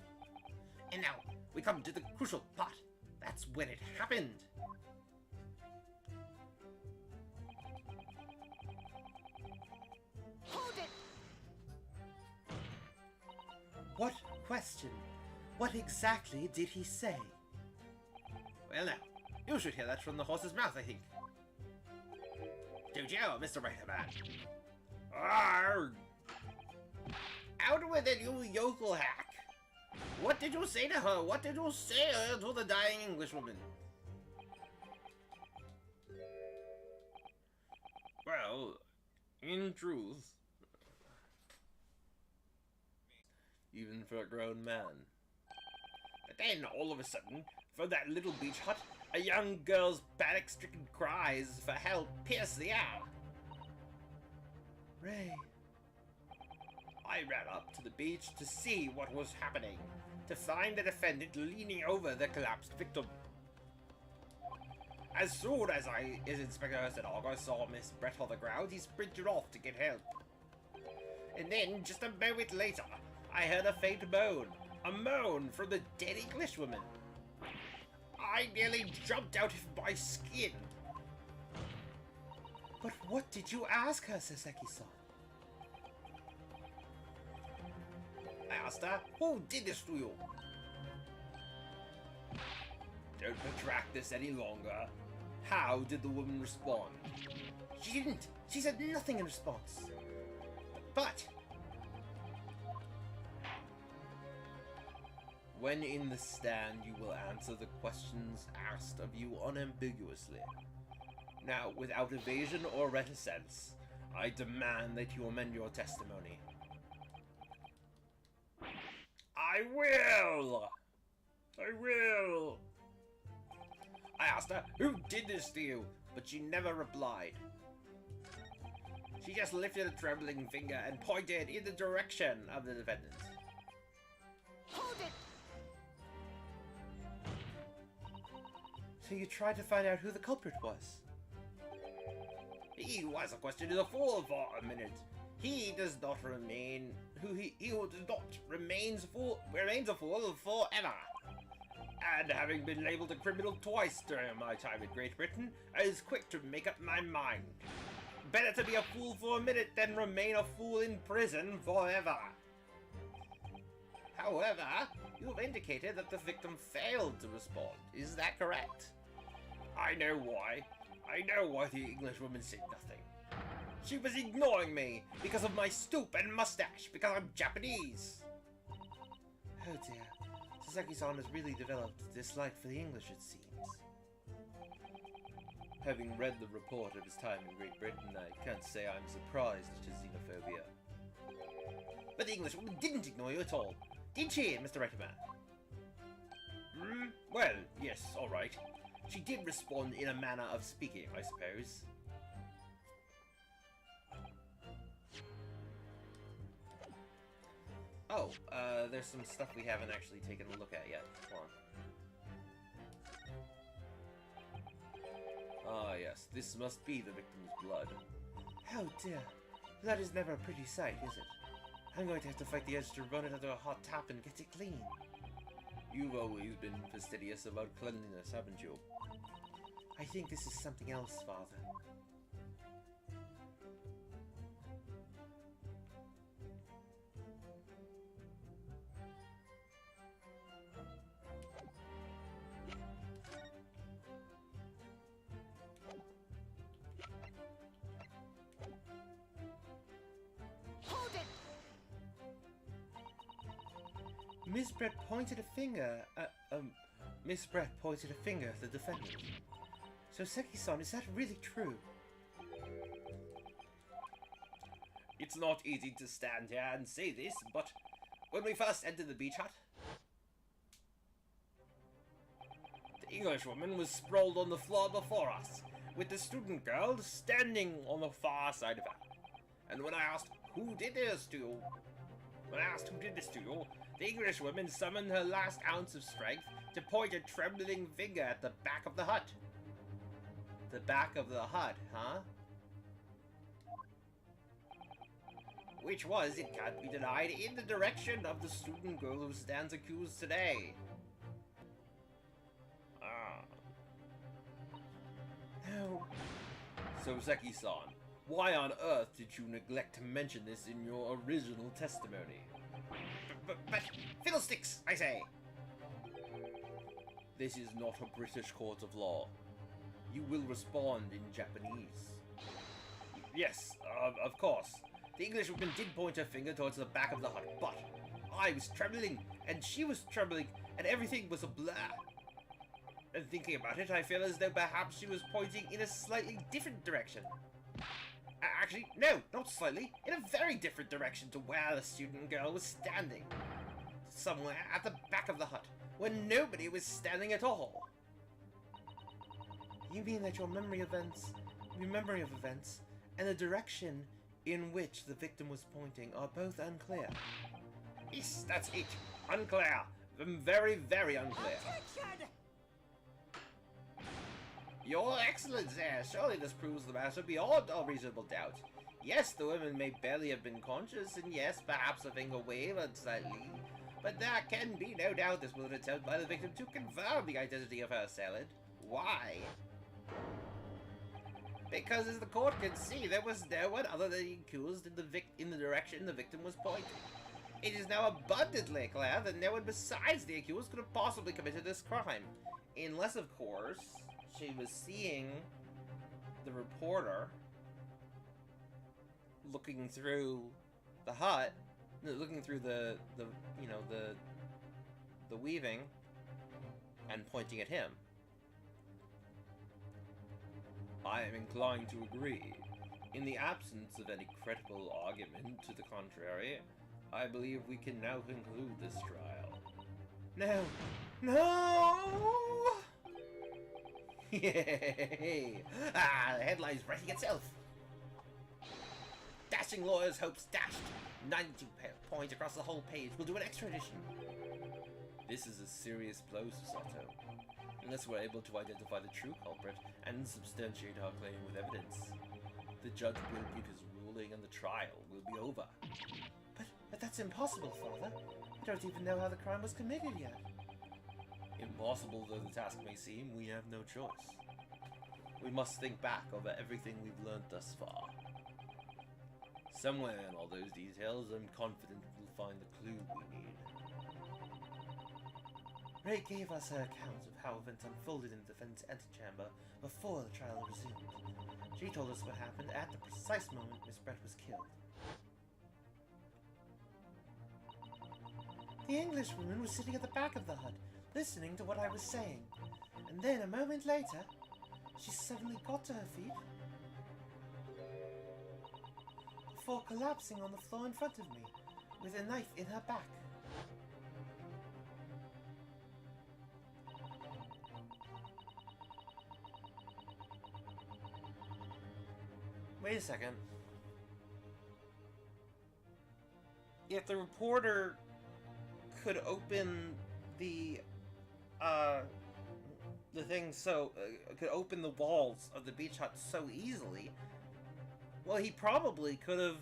And now, we come to the crucial part. That's when it happened. Hold it! What question? What exactly did he say? Well now, you should hear that from the horse's mouth, I think. Don't you, Mr. Right-Hand? Arrgh! Out with it, you yokel hack! What did you say to her? What did you say to the dying Englishwoman? Well, in truth, even for a grown man. But then, all of a sudden, from that little beach hut, a young girl's panic-stricken cries for help pierced the air. Ray. I ran up to the beach to see what was happening, to find the defendant leaning over the collapsed victim. As soon as Inspector Sanaga saw Miss Brett on the ground, he sprinted off to get help. And then, just a moment later, I heard a faint moan. A moan from the dead Englishwoman. I nearly jumped out of my skin. But what did you ask her, Soseki-san? I asked her, who did this to you? Don't protract this any longer. How did the woman respond? She didn't. She said nothing in response. But When in the stand, you will answer the questions asked of you unambiguously. Now, without evasion or reticence, I demand that you amend your testimony. I will! I will! I asked her, who did this to you? But she never replied. She just lifted a trembling finger and pointed in the direction of the defendant. Hold it! So you tried to find out who the culprit was? He was a question to the fool for a minute. He does not remain he does not remains a fool forever. And having been labelled a criminal twice during my time in Great Britain, I was quick to make up my mind. Better to be a fool for a minute than remain a fool in prison forever. However, you've indicated that the victim failed to respond. Is that correct? I know why. I know why the Englishwoman said nothing. She was ignoring me because of my stoop and mustache, because I'm Japanese. Oh dear. Soseki-san has really developed a dislike for the English, it seems. Having read the report of his time in Great Britain, I can't say I'm surprised at his xenophobia. But the Englishwoman didn't ignore you at all. Did she, Mr. Reckerman? Well, yes, all right. She did respond in a manner of speaking, I suppose. Oh, there's some stuff we haven't actually taken a look at yet. Hold on. Ah, yes, this must be the victim's blood. Oh dear. Blood is never a pretty sight, is it? I'm going to have to fight the urge to run it under a hot tap and get it clean. You've always been fastidious about cleanliness, haven't you? I think this is something else, Father. Hold it! Miss Brett pointed a finger at, Miss Brett pointed a finger at the defendant. So Seki-san, is that really true? It's not easy to stand here and say this, but when we first entered the beach hut, the Englishwoman was sprawled on the floor before us, with the student girl standing on the far side of her. And when I asked who did this to you, the Englishwoman summoned her last ounce of strength to point a trembling finger at the back of the hut. The back of the hut, huh? Which was, it can't be denied, in the direction of the student girl who stands accused today. No. So Seki-san, why on earth did you neglect to mention this in your original testimony? But fiddlesticks, I say! This is not a British court of law. You will respond in Japanese. Yes, of course. The Englishwoman did point her finger towards the back of the hut, but I was trembling, and she was trembling, and everything was a blur. And thinking about it, I feel as though perhaps she was pointing in a slightly different direction. Actually, no, not slightly, in a very different direction to where the student girl was standing. Somewhere at the back of the hut, where nobody was standing at all. You mean that your memory of events, and the direction in which the victim was pointing are both unclear? Yes, that's it. Unclear. Very, very unclear. Attention! Your Excellence, there. Surely this proves the matter beyond all reasonable doubt. Yes, the woman may barely have been conscious, and yes, perhaps her finger wavered slightly. But there can be no doubt this was an attempt by the victim to confirm the identity of her assailant. Why? Because as the court can see, there was no one other than the accused in the direction the victim was pointing. It is now abundantly clear that no one besides the accused could have possibly committed this crime. Unless, of course, she was seeing the reporter looking through the hut, looking through the weaving and pointing at him. I am inclined to agree. In the absence of any credible argument to the contrary, I believe we can now conclude this trial. No. No! Yay! The headline's writing itself. Dashing lawyers' hopes dashed. 92 points across the whole page. We'll do an extra edition. This is a serious blow, Susato. Unless we're able to identify the true culprit and substantiate our claim with evidence, the judge will give his ruling and the trial will be over. But that's impossible, Father. We don't even know how the crime was committed yet. Impossible though the task may seem, we have no choice. We must think back over everything we've learned thus far. Somewhere in all those details, I'm confident we'll find the clue we need. Ray gave us her account of how events unfolded in the defense antechamber before the trial resumed. She told us what happened at the precise moment Miss Brett was killed. The Englishwoman was sitting at the back of the hut, listening to what I was saying. And then, a moment later, she suddenly got to her feet before collapsing on the floor in front of me, with a knife in her back. Wait a second. If the reporter could open the thing could open the walls of the beach hut so easily, well, he probably could have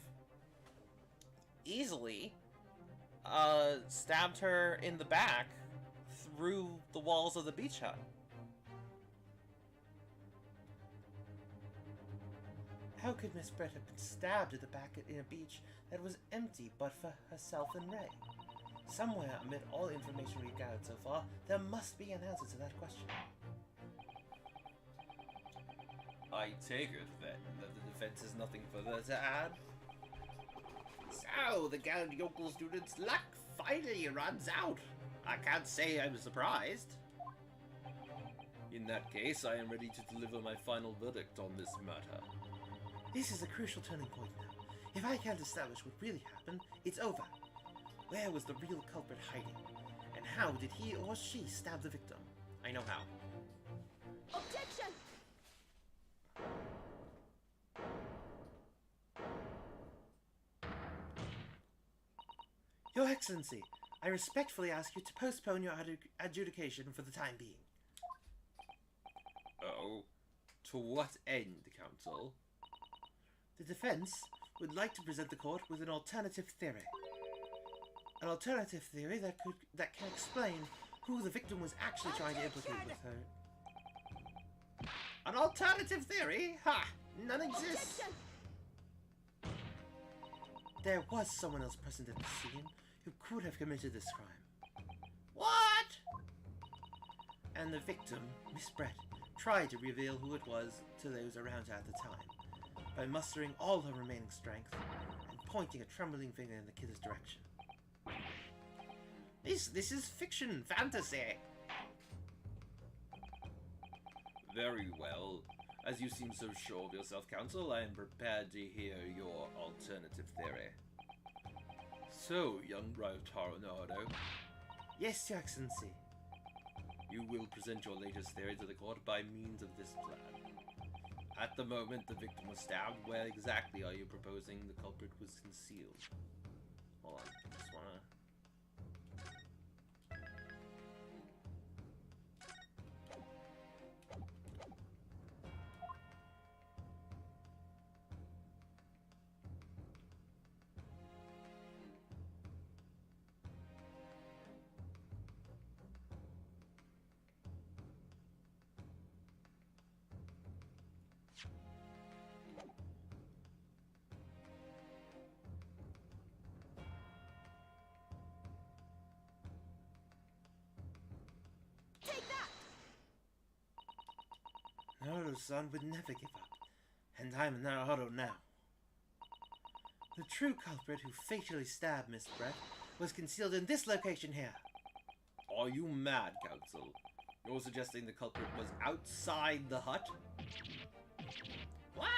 easily stabbed her in the back through the walls of the beach hut. How could Miss Brett have been stabbed at the back in a beach that was empty but for herself and Ray? Somewhere amid all the information we've gathered so far, there must be an answer to that question. I take it, then, that the defense has nothing further to add? So, the gallant yokel student's luck finally runs out. I can't say I'm surprised. In that case, I am ready to deliver my final verdict on this matter. This is a crucial turning point now. If I can't establish what really happened, it's over. Where was the real culprit hiding? And how did he or she stab the victim? I know how. Objection! Your Excellency, I respectfully ask you to postpone your adjudication for the time being. Oh, to what end, Counsel? The defense would like to present the court with an alternative theory. An alternative theory that can explain who the victim was actually trying to implicate with her. An alternative theory? Ha! None exists. Objection! There was someone else present at the scene who could have committed this crime. What? And the victim, Miss Brett, tried to reveal who it was to those around her at the time, by mustering all her remaining strength and pointing a trembling finger in the killer's direction. This is fiction, fantasy. Very well. As you seem so sure of yourself, Counsel, I am prepared to hear your alternative theory. So, young Ryotaro Naruto, Yes, Your Excellency. you will present your latest theory to the court by means of this plan. At the moment the victim was stabbed, where exactly are you proposing the culprit was concealed? Hold on, just wanna... Take that! Naruto-san would never give up, and I'm Naruto now. The true culprit who fatally stabbed Miss Brett was concealed in this location here. Are you mad, Counsel? You're suggesting the culprit was outside the hut? What?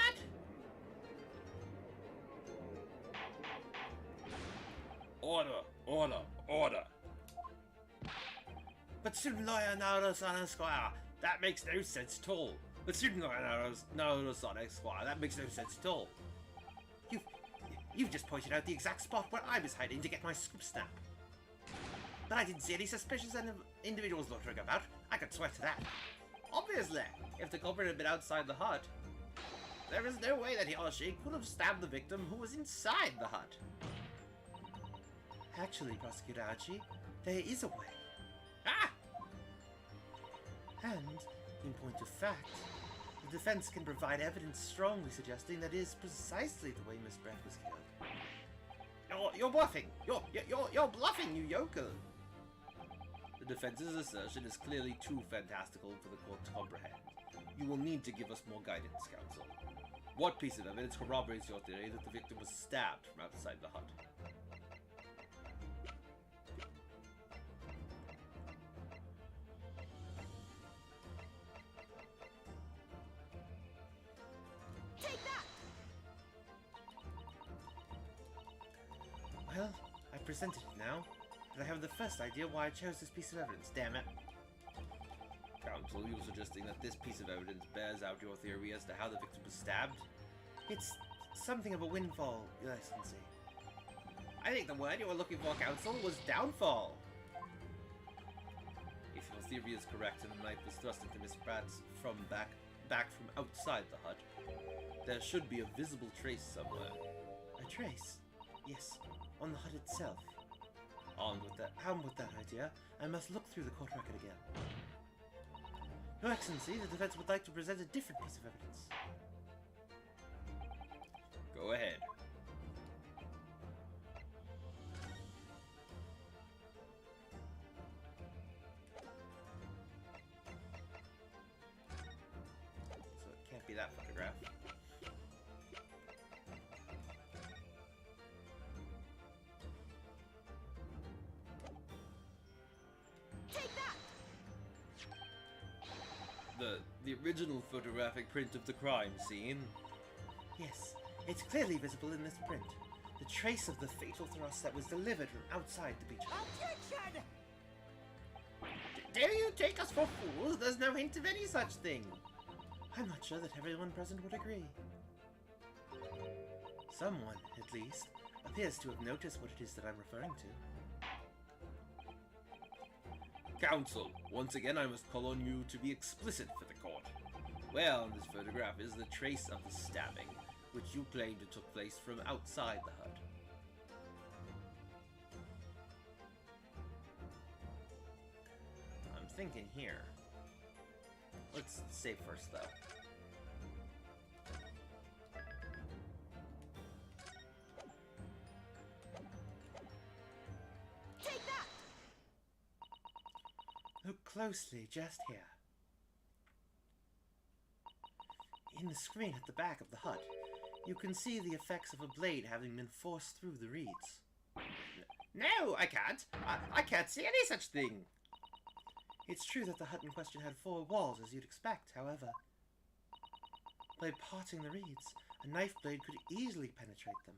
Order! Order! Order! But student lawyer Naruto-san Esquire, That makes no sense at all. But student Naruto-san Esquire, that makes no sense at all. you've just pointed out the exact spot where I was hiding to get my scoop snap. But I didn't see any suspicious individuals loitering about. I could swear to that. Obviously, if the culprit had been outside the hut, there is no way that he or she could have stabbed the victim who was inside the hut. Actually, Prosecutor Archie, there is a way. Ah! And, in point of fact, the defense can provide evidence strongly suggesting that it is precisely the way Miss Brett was killed. You're bluffing. You're bluffing, you yokel. The defense's assertion is clearly too fantastical for the court to comprehend. You will need to give us more guidance, Counsel. What piece of evidence corroborates your theory that the victim was stabbed from outside the hut? Well, I presented it now, but I have the first idea why I chose this piece of evidence, damn it. Counsel, you suggesting that this piece of evidence bears out your theory as to how the victim was stabbed? It's something of a windfall, Your Excellency. I think the word you were looking for, Counsel, was downfall. If your theory is correct and the knife was thrust into Miss Pratt from back from outside the hut, there should be a visible trace somewhere. A trace? Yes, on the hut itself. Armed with that idea, I must look through the court record again. Your Excellency, the defense would like to present a different piece of evidence. Go ahead. So it can't be that photograph. Take that! The original photographic print of the crime scene. Yes, it's clearly visible in this print. The trace of the fatal thrust that was delivered from outside the beach hut. Objection! Dare you take us for fools? There's no hint of any such thing. I'm not sure that everyone present would agree. Someone, at least, appears to have noticed what it is that I'm referring to. Counsel, once again I must call on you to be explicit for the court. Where on this photograph is the trace of the stabbing, which you claimed it took place from outside the hut? I'm thinking here. Let's save first, though. Take that! Look closely, just here. In the screen at the back of the hut, you can see the effects of a blade having been forced through the reeds. No, I can't. I can't see any such thing. It's true that the hut in question had 4 walls, as you'd expect, however. By parting the reeds, a knife blade could easily penetrate them.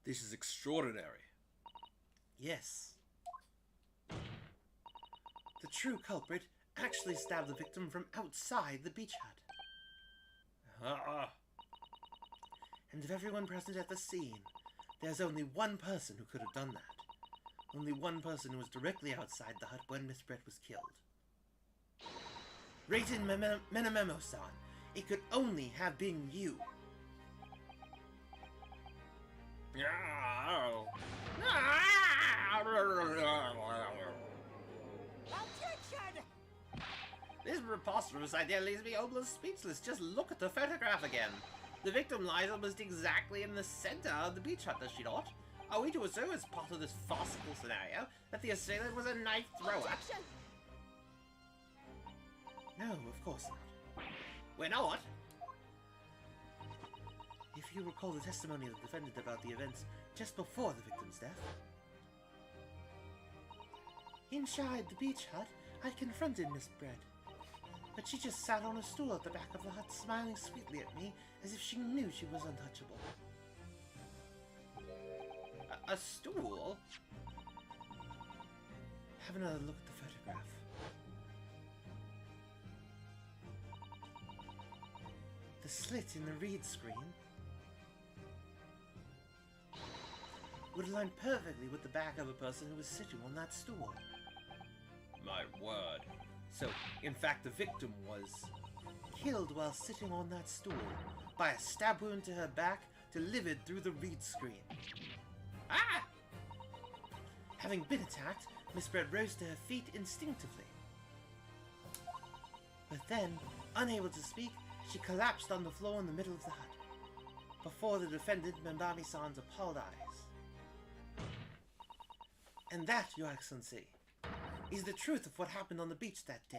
This is extraordinary. Yes. The true culprit actually stabbed the victim from outside the beach hut. And of everyone present at the scene, there's only one person who could have done that. Only one person who was directly outside the hut when Miss Brett was killed. Raiden Menamemo-san, it could only have been you. Objection! This preposterous idea leaves me almost speechless. Just look at the photograph again. The victim lies almost exactly in the center of the beach hut, does she not? Are we to assume as part of this farcical scenario that the assailant was a knife thrower? Objection! No, of course not. We're not. If you recall the testimony of the defendant about the events just before the victim's death. Inside the beach hut, I confronted Miss Brett. But she just sat on a stool at the back of the hut, smiling sweetly at me, as if she knew she was untouchable. A stool? Have another look at the photograph. The slit in the reed screen would align perfectly with the back of a person who was sitting on that stool. My word. So, in fact, the victim was... Killed while sitting on that stool by a stab wound to her back delivered through the reed screen. Ah! Having been attacked, Miss Brett rose to her feet instinctively. But then, unable to speak, she collapsed on the floor in the middle of the hut, before the defendant, Membami-san's appalled eyes. And that, Your Excellency, is the truth of what happened on the beach that day.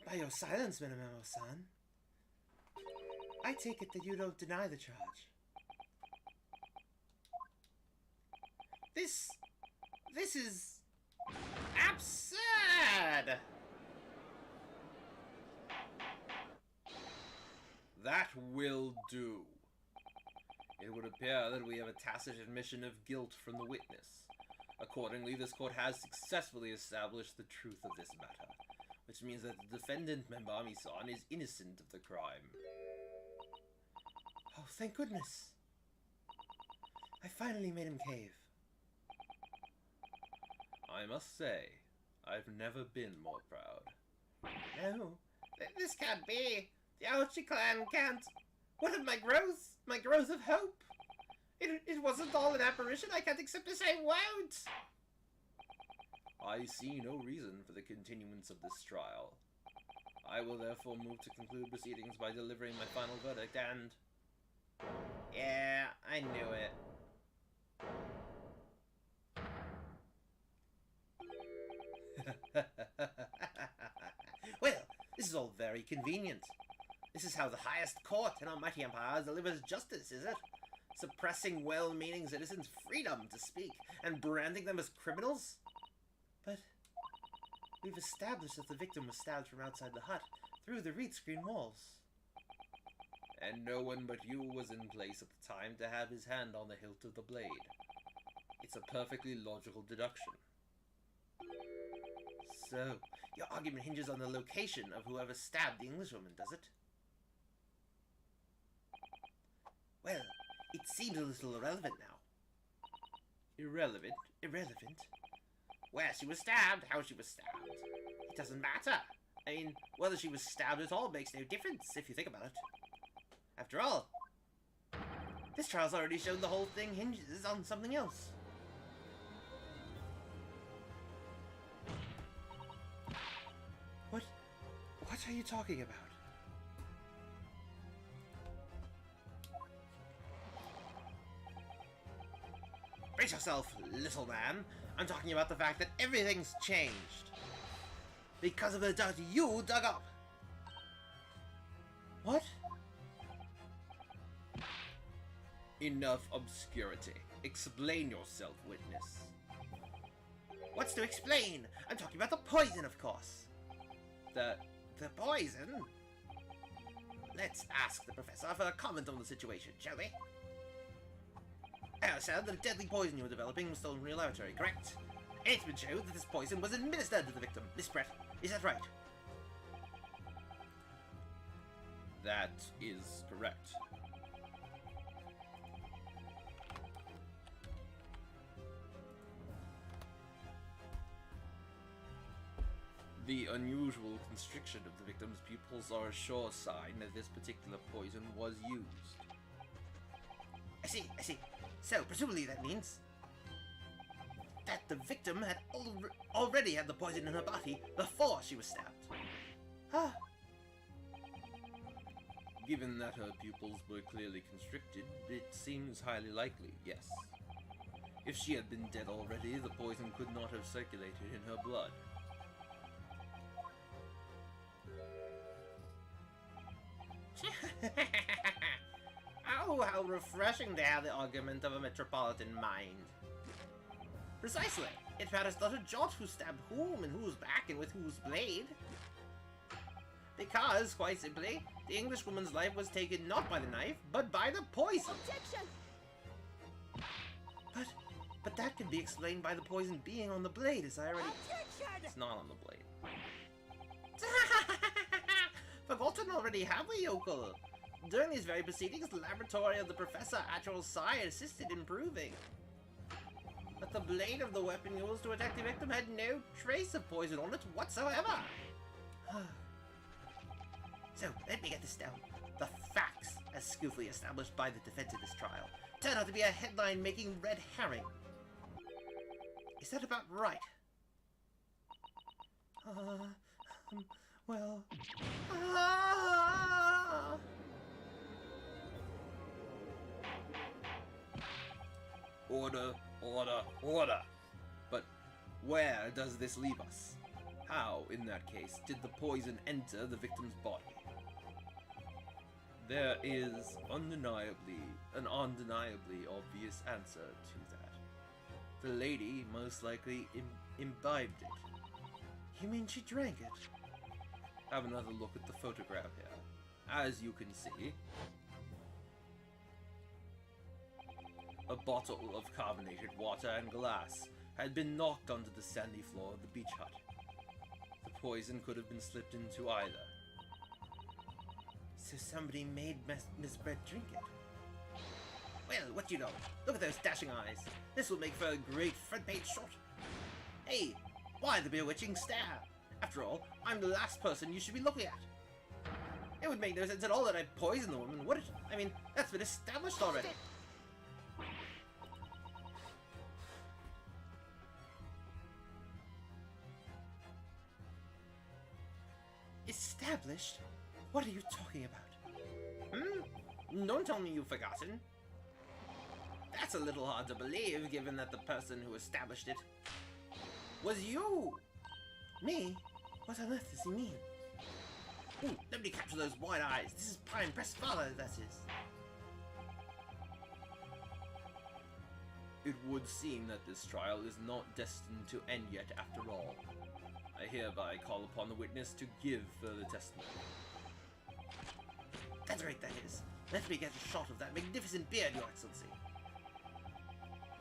By your silence, Menamemo-san, I take it that you don't deny the charge. This is will do. It would appear that we have a tacit admission of guilt from the witness. Accordingly, this court has successfully established the truth of this matter, which means that the defendant, Membami-san, is innocent of the crime. Oh, thank goodness. I finally made him cave. I must say, I've never been more proud. No, this can't be. The Aochi clan can't. What of my growth? My growth of hope? It wasn't all an apparition. I can't accept this. I won't. I see no reason for the continuance of this trial. I will therefore move to conclude proceedings by delivering my final verdict and... Yeah, I knew it. Well, this is all very convenient. This is how the highest court in our mighty empire delivers justice, is it? Suppressing well-meaning citizens' freedom to speak and branding them as criminals? But we've established that the victim was stabbed from outside the hut through the reed screen walls. And no one but you was in place at the time to have his hand on the hilt of the blade. It's a perfectly logical deduction. So, your argument hinges on the location of whoever stabbed the Englishwoman, does it? Well, it seems a little irrelevant now. Irrelevant? Irrelevant? Where she was stabbed, how she was stabbed. It doesn't matter. I mean, whether she was stabbed at all makes no difference, if you think about it. After all, this trial's already shown the whole thing hinges on something else. What are you talking about? Brace yourself, little man. I'm talking about the fact that everything's changed. Because of the dirt you dug up. What? Enough obscurity. Explain yourself, witness. What's to explain? I'm talking about the poison, of course. The poison? Let's ask the professor for a comment on the situation, shall we? I understand that a deadly poison you were developing was stolen from your laboratory, correct? And it's been shown that this poison was administered to the victim, Miss Brett. Is that right? That is correct. The unusual constriction of the victim's pupils are a sure sign that this particular poison was used. I see. So, presumably that means that the victim had already had the poison in her body before she was stabbed. Ah, Given that her pupils were clearly constricted, it seems highly likely, yes. If she had been dead already, the poison could not have circulated in her blood. Oh, how refreshing to have the argument of a metropolitan mind. Precisely. It matters not a jot who stabbed whom and whose back and with whose blade. Because, quite simply, the Englishwoman's life was taken not by the knife, but by the poison. Objection! But that can be explained by the poison being on the blade, as I already... Objection! It's not on the blade. Forgotten already, have we, yokel? During these very proceedings, the laboratory of the Professor Actual Psi assisted in proving that the blade of the weapon used to attack the victim had no trace of poison on it whatsoever. So, let me get this down. The facts, as skillfully established by the defense in this trial, turn out to be a headline-making red herring. Is that about right? well... Order, order, order! But where does this leave us? How, in that case, did the poison enter the victim's body? There is an undeniably obvious answer to that. The lady most likely imbibed it. You mean she drank it? Have another look at the photograph here. As you can see, a bottle of carbonated water and glass had been knocked onto the sandy floor of the beach hut. The poison could have been slipped into either. So somebody made Miss Brett drink it. Well, what do you know? Look at those dashing eyes. This will make for a great front page shot. Hey, why the bewitching stare? After all, I'm the last person you should be looking at. It would make no sense at all that I poisoned the woman, would it? I mean, that's been established already. Established? What are you talking about? Don't tell me you've forgotten. That's a little hard to believe, given that the person who established it was you. Me? What on earth does he mean? Ooh, nobody capture those wide eyes. This is Pine Press Father, that is. It would seem that this trial is not destined to end yet after all. I hereby call upon the witness to give further testimony. That's right, that is. Let me get a shot of that magnificent beard, Your Excellency.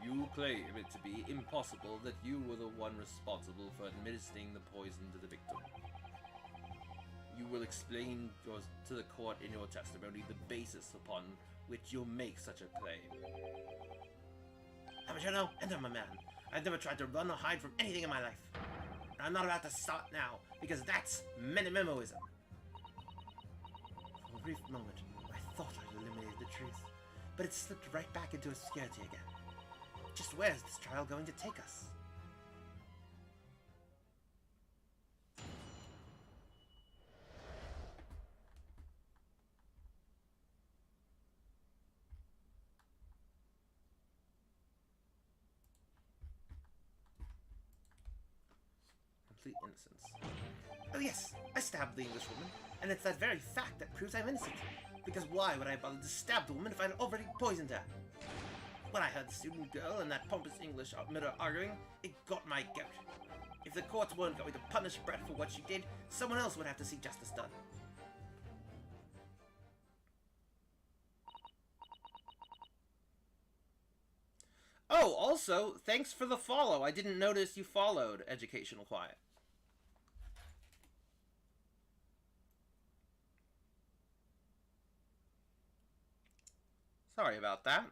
You claim it to be impossible that you were the one responsible for administering the poison to the victim. You will explain to the court in your testimony the basis upon which you make such a claim. How much I know, and I'm a man. I've never tried to run or hide from anything in my life. And I'm not about to start now, because that's Menomoism. For a brief moment, I thought I'd eliminated the truth, but it slipped right back into obscurity again. Just where is this trial going to take us? Complete innocence. Oh yes, I stabbed the Englishwoman, and it's that very fact that proves I'm innocent. Because why would I bother to stab the woman if I'd already poisoned her? When I heard the student girl and that pompous English mirror arguing, it got my goat. If the courts weren't going to punish Brett for what she did, someone else would have to see justice done. Oh, also, thanks for the follow. I didn't notice you followed Educational Quiet. Sorry about that.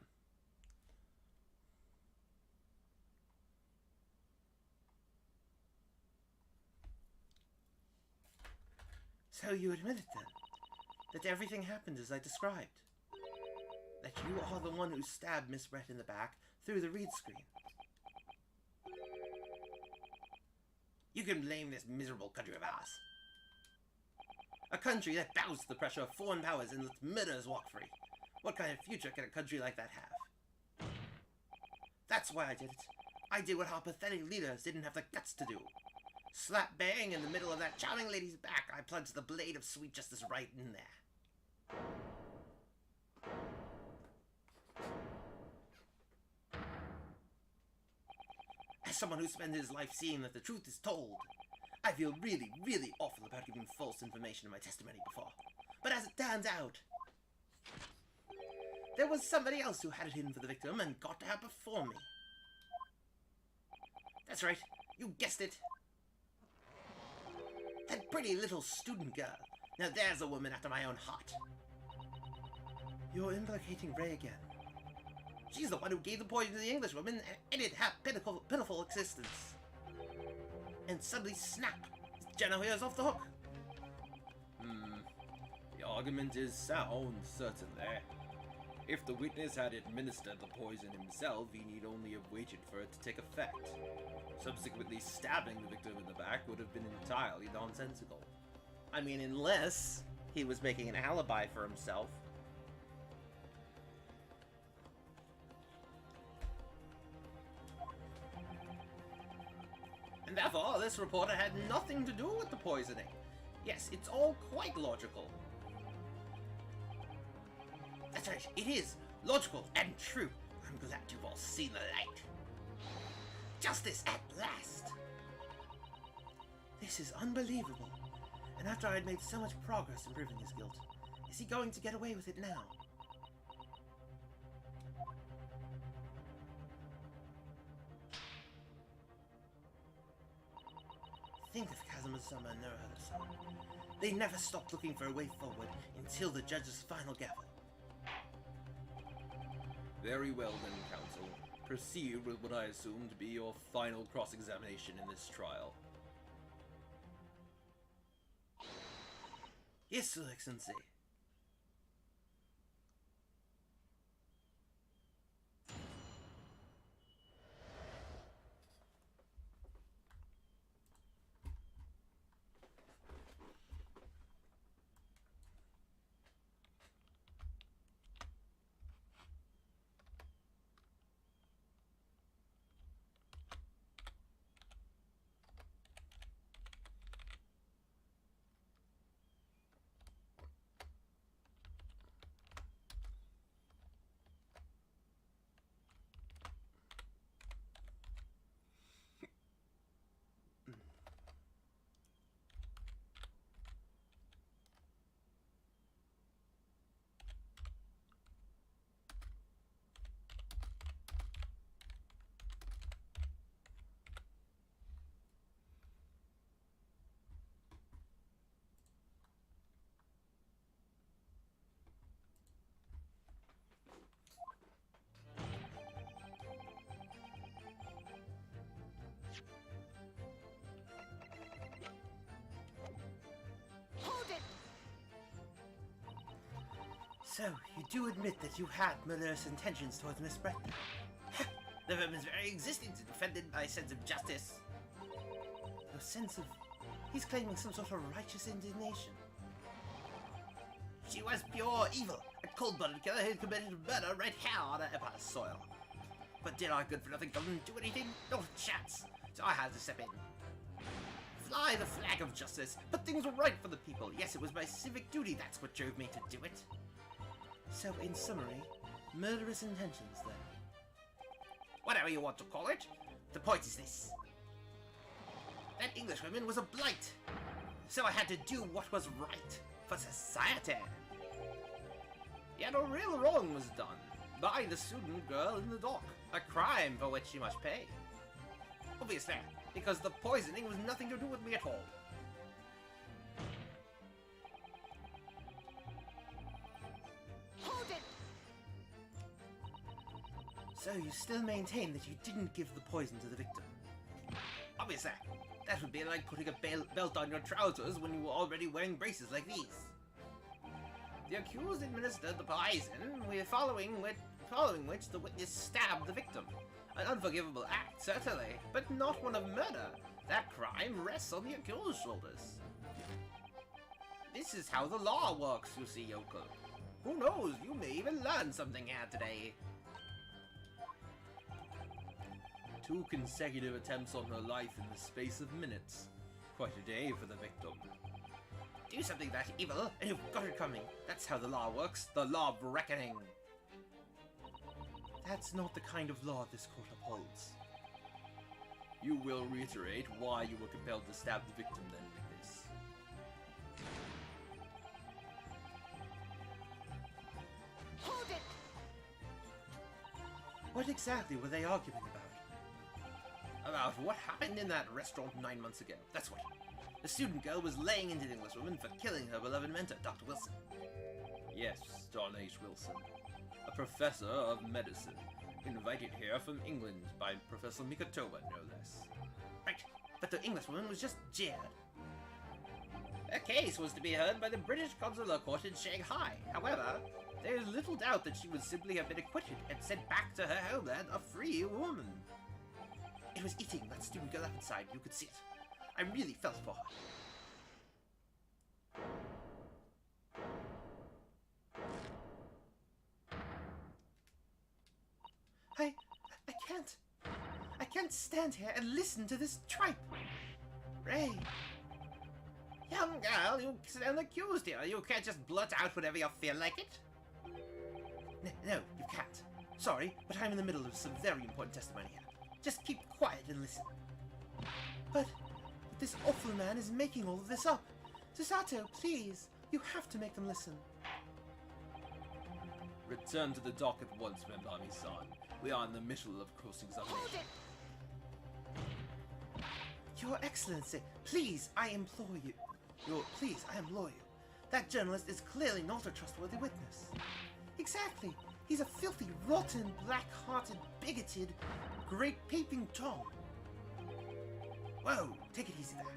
So you admit it then? That everything happened as I described? That you are the one who stabbed Miss Brett in the back through the read screen? You can blame this miserable country of ours. A country that bows to the pressure of foreign powers and lets murderers walk free. What kind of future can a country like that have? That's why I did it. I did what our pathetic leaders didn't have the guts to do. Slap bang in the middle of that charming lady's back, I plunged the blade of sweet justice right in there. As someone who spent his life seeing that the truth is told, I feel really, really awful about giving false information in my testimony before. But as it turns out, there was somebody else who had it hidden for the victim and got to her before me. That's right, you guessed it. That pretty little student girl. Now there's a woman after my own heart. You're implicating Ray again. She's the one who gave the poison to the Englishwoman and ended her pitiful existence. And suddenly, snap! Jenna here's off the hook. The argument is sound, certainly. If the witness had administered the poison himself, he need only have waited for it to take effect. Subsequently stabbing the victim in the back would have been entirely nonsensical. I mean, unless he was making an alibi for himself. And therefore, this reporter had nothing to do with the poisoning. Yes, it's all quite logical. That's right, it is logical and true. I'm glad you've all seen the light. Justice at last! This is unbelievable. And after I had made so much progress in proving his guilt, Is he going to get away with it now? Think of Kazuma-sama and Naruhodo-sama. They never stopped looking for a way forward until the judge's final gavel. Very well then, Counsel. Proceed with what I assume to be your final cross-examination in this trial. Yes, Your Excellency. Hold it! So, you do admit that you had murderous intentions towards Miss Bretton? The woman's very existence is defended by a sense of justice. Your sense of... He's claiming some sort of righteous indignation. She was pure evil, a cold-blooded killer who committed murder right here on our Empire's soil. But did our good-for-nothing government do anything? Not a chance. So I had to step in. Fly the flag of justice, put things right for the people. Yes, it was my civic duty, that's what drove me to do it. So, in summary, murderous intentions, then. Whatever you want to call it, the point is this. That Englishwoman was a blight. So I had to do what was right for society. Yet a real wrong was done by the student girl in the dock. A crime for which she must pay. Obviously, because the poisoning was nothing to do with me at all. Hold it! So you still maintain that you didn't give the poison to the victim? Obviously, that would be like putting a belt on your trousers when you were already wearing braces like these. The accused administered the poison, following which the witness stabbed the victim. An unforgivable act, certainly, but not one of murder. That crime rests on the accused's shoulders. This is how the law works, you see, Yoko. Who knows, you may even learn something here today. 2 consecutive attempts on her life in the space of minutes. Quite a day for the victim. Do something that evil, and you've got it coming. That's how the law works, the law of reckoning. That's not the kind of law this court upholds. You will reiterate why you were compelled to stab the victim then, Nicholas. Hold it! What exactly were they arguing about? About what happened in that restaurant 9 months ago. That's what. The student girl was laying into the Englishwoman for killing her beloved mentor, Dr. Wilson. Yes, John H. Wilson. A professor of medicine. Invited here from England by Professor Mikotoba, no less. Right, but the Englishwoman was just jeered. Her case was to be heard by the British Consular Court in Shanghai. However, there is little doubt that she would simply have been acquitted and sent back to her homeland a free woman. It was eating that student girl up inside, you could see it. I really felt for her. I can't stand here and listen to this tripe. Ray. Young girl, you stand accused here. You can't just blurt out whenever you feel like it. No, you can't. Sorry, but I'm in the middle of some very important testimony here. Just keep quiet and listen. But this awful man is making all of this up. Susato, please. You have to make them listen. Return to the dock at once, Memami-san. We are in the middle of cross-examination. Hold it! Your Excellency, please, I implore you. Please, I implore you. That journalist is clearly not a trustworthy witness. Exactly. He's a filthy, rotten, black-hearted, bigoted, great peeping Tom. Whoa, take it easy there.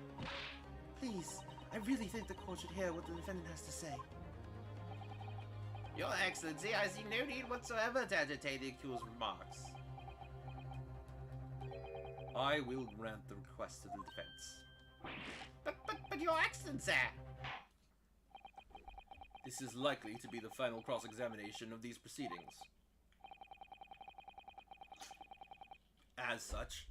Please, I really think the court should hear what the defendant has to say. Your Excellency, I see no need whatsoever to entertain the accused's remarks. I will grant the request of the defense. But Your Excellency! This is likely to be the final cross-examination of these proceedings. As such,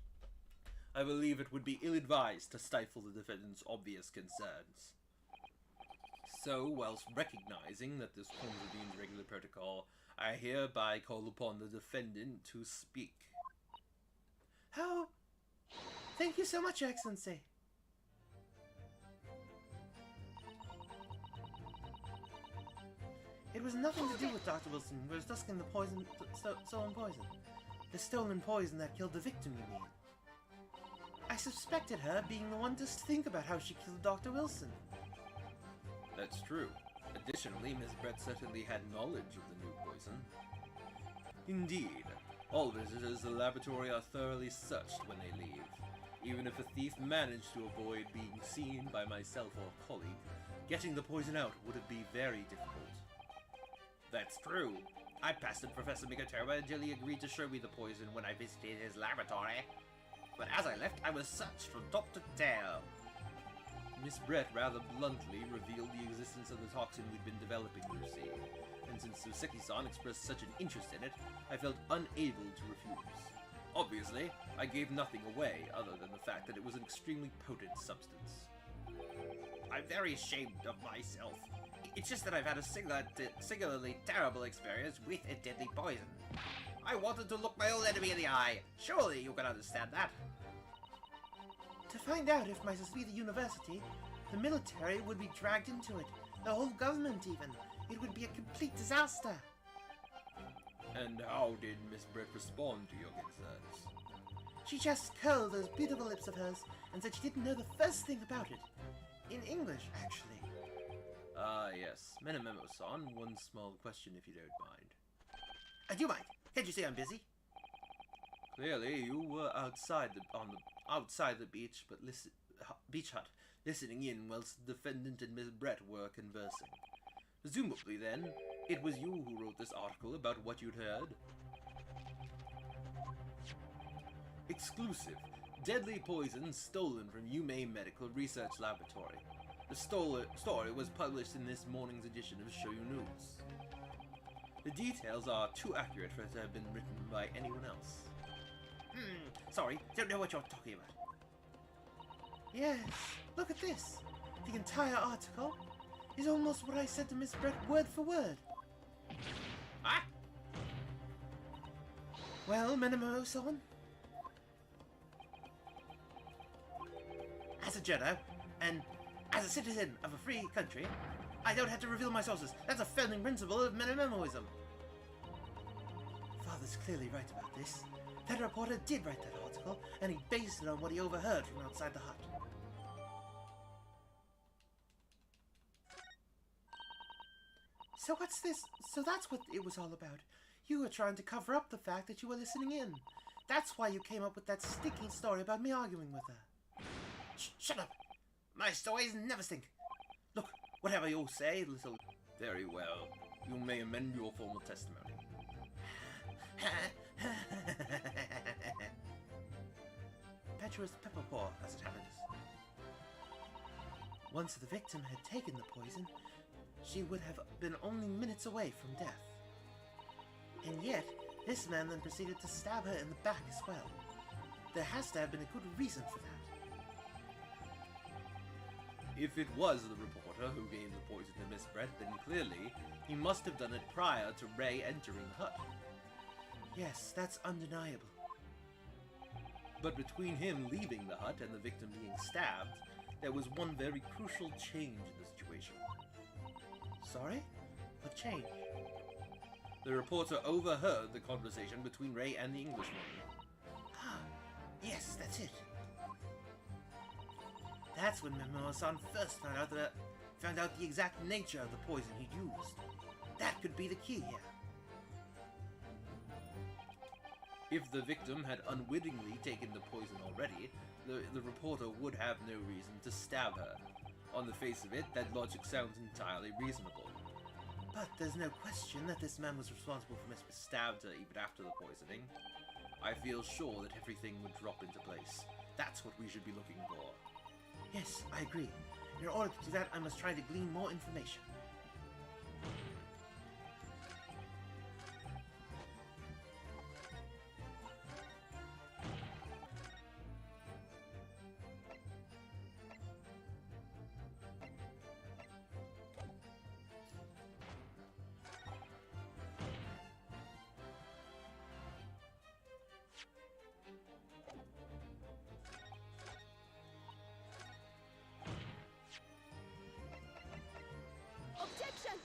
I believe it would be ill-advised to stifle the defendant's obvious concerns. So, whilst recognizing that this contravenes regular protocol, I hereby call upon the defendant to speak. How? Thank you so much, Your Excellency. It was nothing to do with Dr. Wilson, who was discussing the stolen poison. The stolen poison that killed the victim, you mean? I suspected her being the one to think about how she killed Dr. Wilson. That's true. Additionally, Miss Brett certainly had knowledge of the new poison. Indeed, all visitors to the laboratory are thoroughly searched when they leave. Even if a thief managed to avoid being seen by myself or a colleague, getting the poison out would be very difficult. That's true. I pestered Professor Mikotoba until he agreed to show me the poison when I visited his laboratory. But as I left, I was searched from top to tail. Miss Brett rather bluntly revealed the existence of the toxin we'd been developing, you see. And since Suseki-san expressed such an interest in it, I felt unable to refuse. Obviously, I gave nothing away other than the fact that it was an extremely potent substance. I'm very ashamed of myself. It's just that I've had a singularly terrible experience with a deadly poison. I wanted to look my old enemy in the eye. Surely you can understand that. To find out if Mises be the university, the military would be dragged into it. The whole government, even. It would be a complete disaster. And how did Miss Brett respond to your concerns? She just curled those beautiful lips of hers and said she didn't know the first thing about it. In English, actually. Ah, yes. Menamemo-san, one small question if you don't mind. I do mind. Can't you see I'm busy? Clearly, you were outside the beach, but beach hut, listening in whilst the defendant and Miss Brett were conversing. Presumably, then, it was you who wrote this article about what you'd heard. Exclusive. Deadly poison stolen from Yume Medical Research Laboratory. The story was published in this morning's edition of Shoyu News. The details are too accurate for it to have been written by anyone else. Sorry, don't know what you're talking about. Yes, look at this. The entire article is almost what I said to Miss Brett word for word. Ah? Well, Menamo-san? As a Jedi, and as a citizen of a free country, I don't have to reveal my sources. That's a founding principle of Menemoism. Father's clearly right about this. That reporter did write that article, and he based it on what he overheard from outside the hut. So what's this? So that's what it was all about. You were trying to cover up the fact that you were listening in. That's why you came up with that stinking story about me arguing with her. Shut up! My stories never stink. Look, whatever you say, little... Very well. You may amend your formal testimony. Petuous Pepperpaw, as it happens. Once the victim had taken the poison, she would have been only minutes away from death. And yet, this man then proceeded to stab her in the back as well. There has to have been a good reason for that. If it was the reporter who gave the poison to Miss Brett, then clearly he must have done it prior to Ray entering the hut. Yes, that's undeniable. But between him leaving the hut and the victim being stabbed, there was one very crucial change in the situation. Sorry? What change? The reporter overheard the conversation between Ray and the Englishwoman. Ah, yes, that's it. That's when Mamoru-san first found out the exact nature of the poison he used. That could be the key here. If the victim had unwittingly taken the poison already, the reporter would have no reason to stab her. On the face of it, that logic sounds entirely reasonable. But there's no question that this man was responsible for Stabbed her even after the poisoning. I feel sure that everything would drop into place. That's what we should be looking for. Yes, I agree. In order to do that, I must try to glean more information. Objection!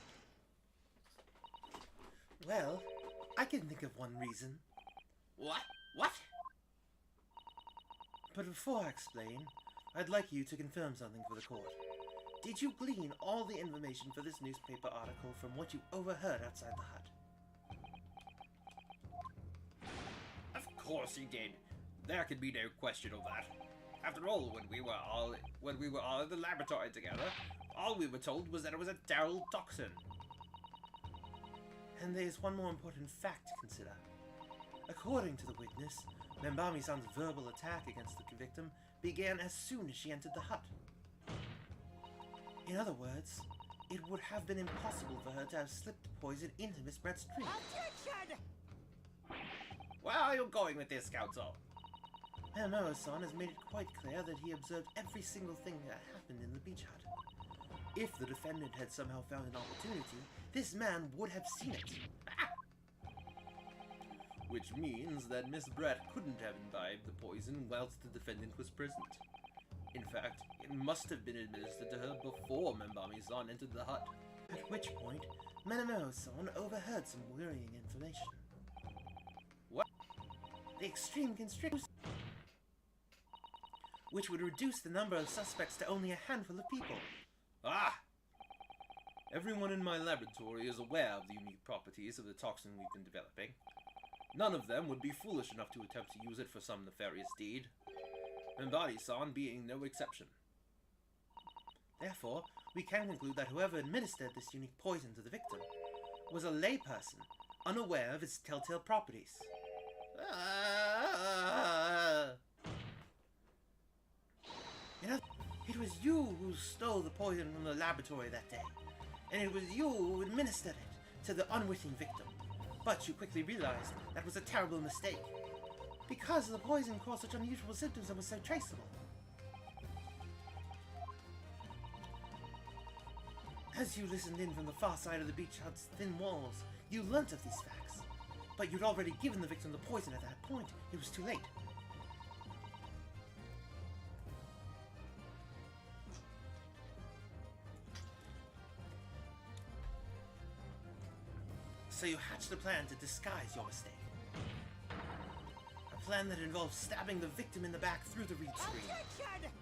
Well, I can think of one reason. What? What? But before I explain, I'd like you to confirm something for the court. Did you glean all the information for this newspaper article from what you overheard outside the hut? Of course he did. There can be no question of that. After all, when we were all in the laboratory together, all we were told was that it was a Daryl toxin. And there's one more important fact to consider. According to the witness, Membami-san's verbal attack against the victim began as soon as she entered the hut. In other words, it would have been impossible for her to have slipped poison into Miss Brett's drink. Objection! Where are you going with this, Counsel? Mamoru-san has made it quite clear that he observed every single thing that happened in the beach hut. If the defendant had somehow found an opportunity, this man would have seen it. Which means that Miss Brett couldn't have imbibed the poison whilst the defendant was present. In fact, it must have been administered to her before Membami-san entered the hut. At which point, Mamoru-san overheard some worrying information. What? The extreme constriction, which would reduce the number of suspects to only a handful of people. Ah! Everyone in my laboratory is aware of the unique properties of the toxin we've been developing. None of them would be foolish enough to attempt to use it for some nefarious deed. Membari-san being no exception. Therefore, we can conclude that whoever administered this unique poison to the victim was a layperson, unaware of its telltale properties. You know, it was you who stole the poison from the laboratory that day, and it was you who administered it to the unwitting victim. But you quickly realized that was a terrible mistake, because the poison caused such unusual symptoms and was so traceable. As you listened in from the far side of the beach hut's thin walls, you learnt of these facts. But you'd already given the victim the poison at that point. It was too late. So you hatched a plan to disguise your mistake. A plan that involved stabbing the victim in the back through the reed screen. Objection!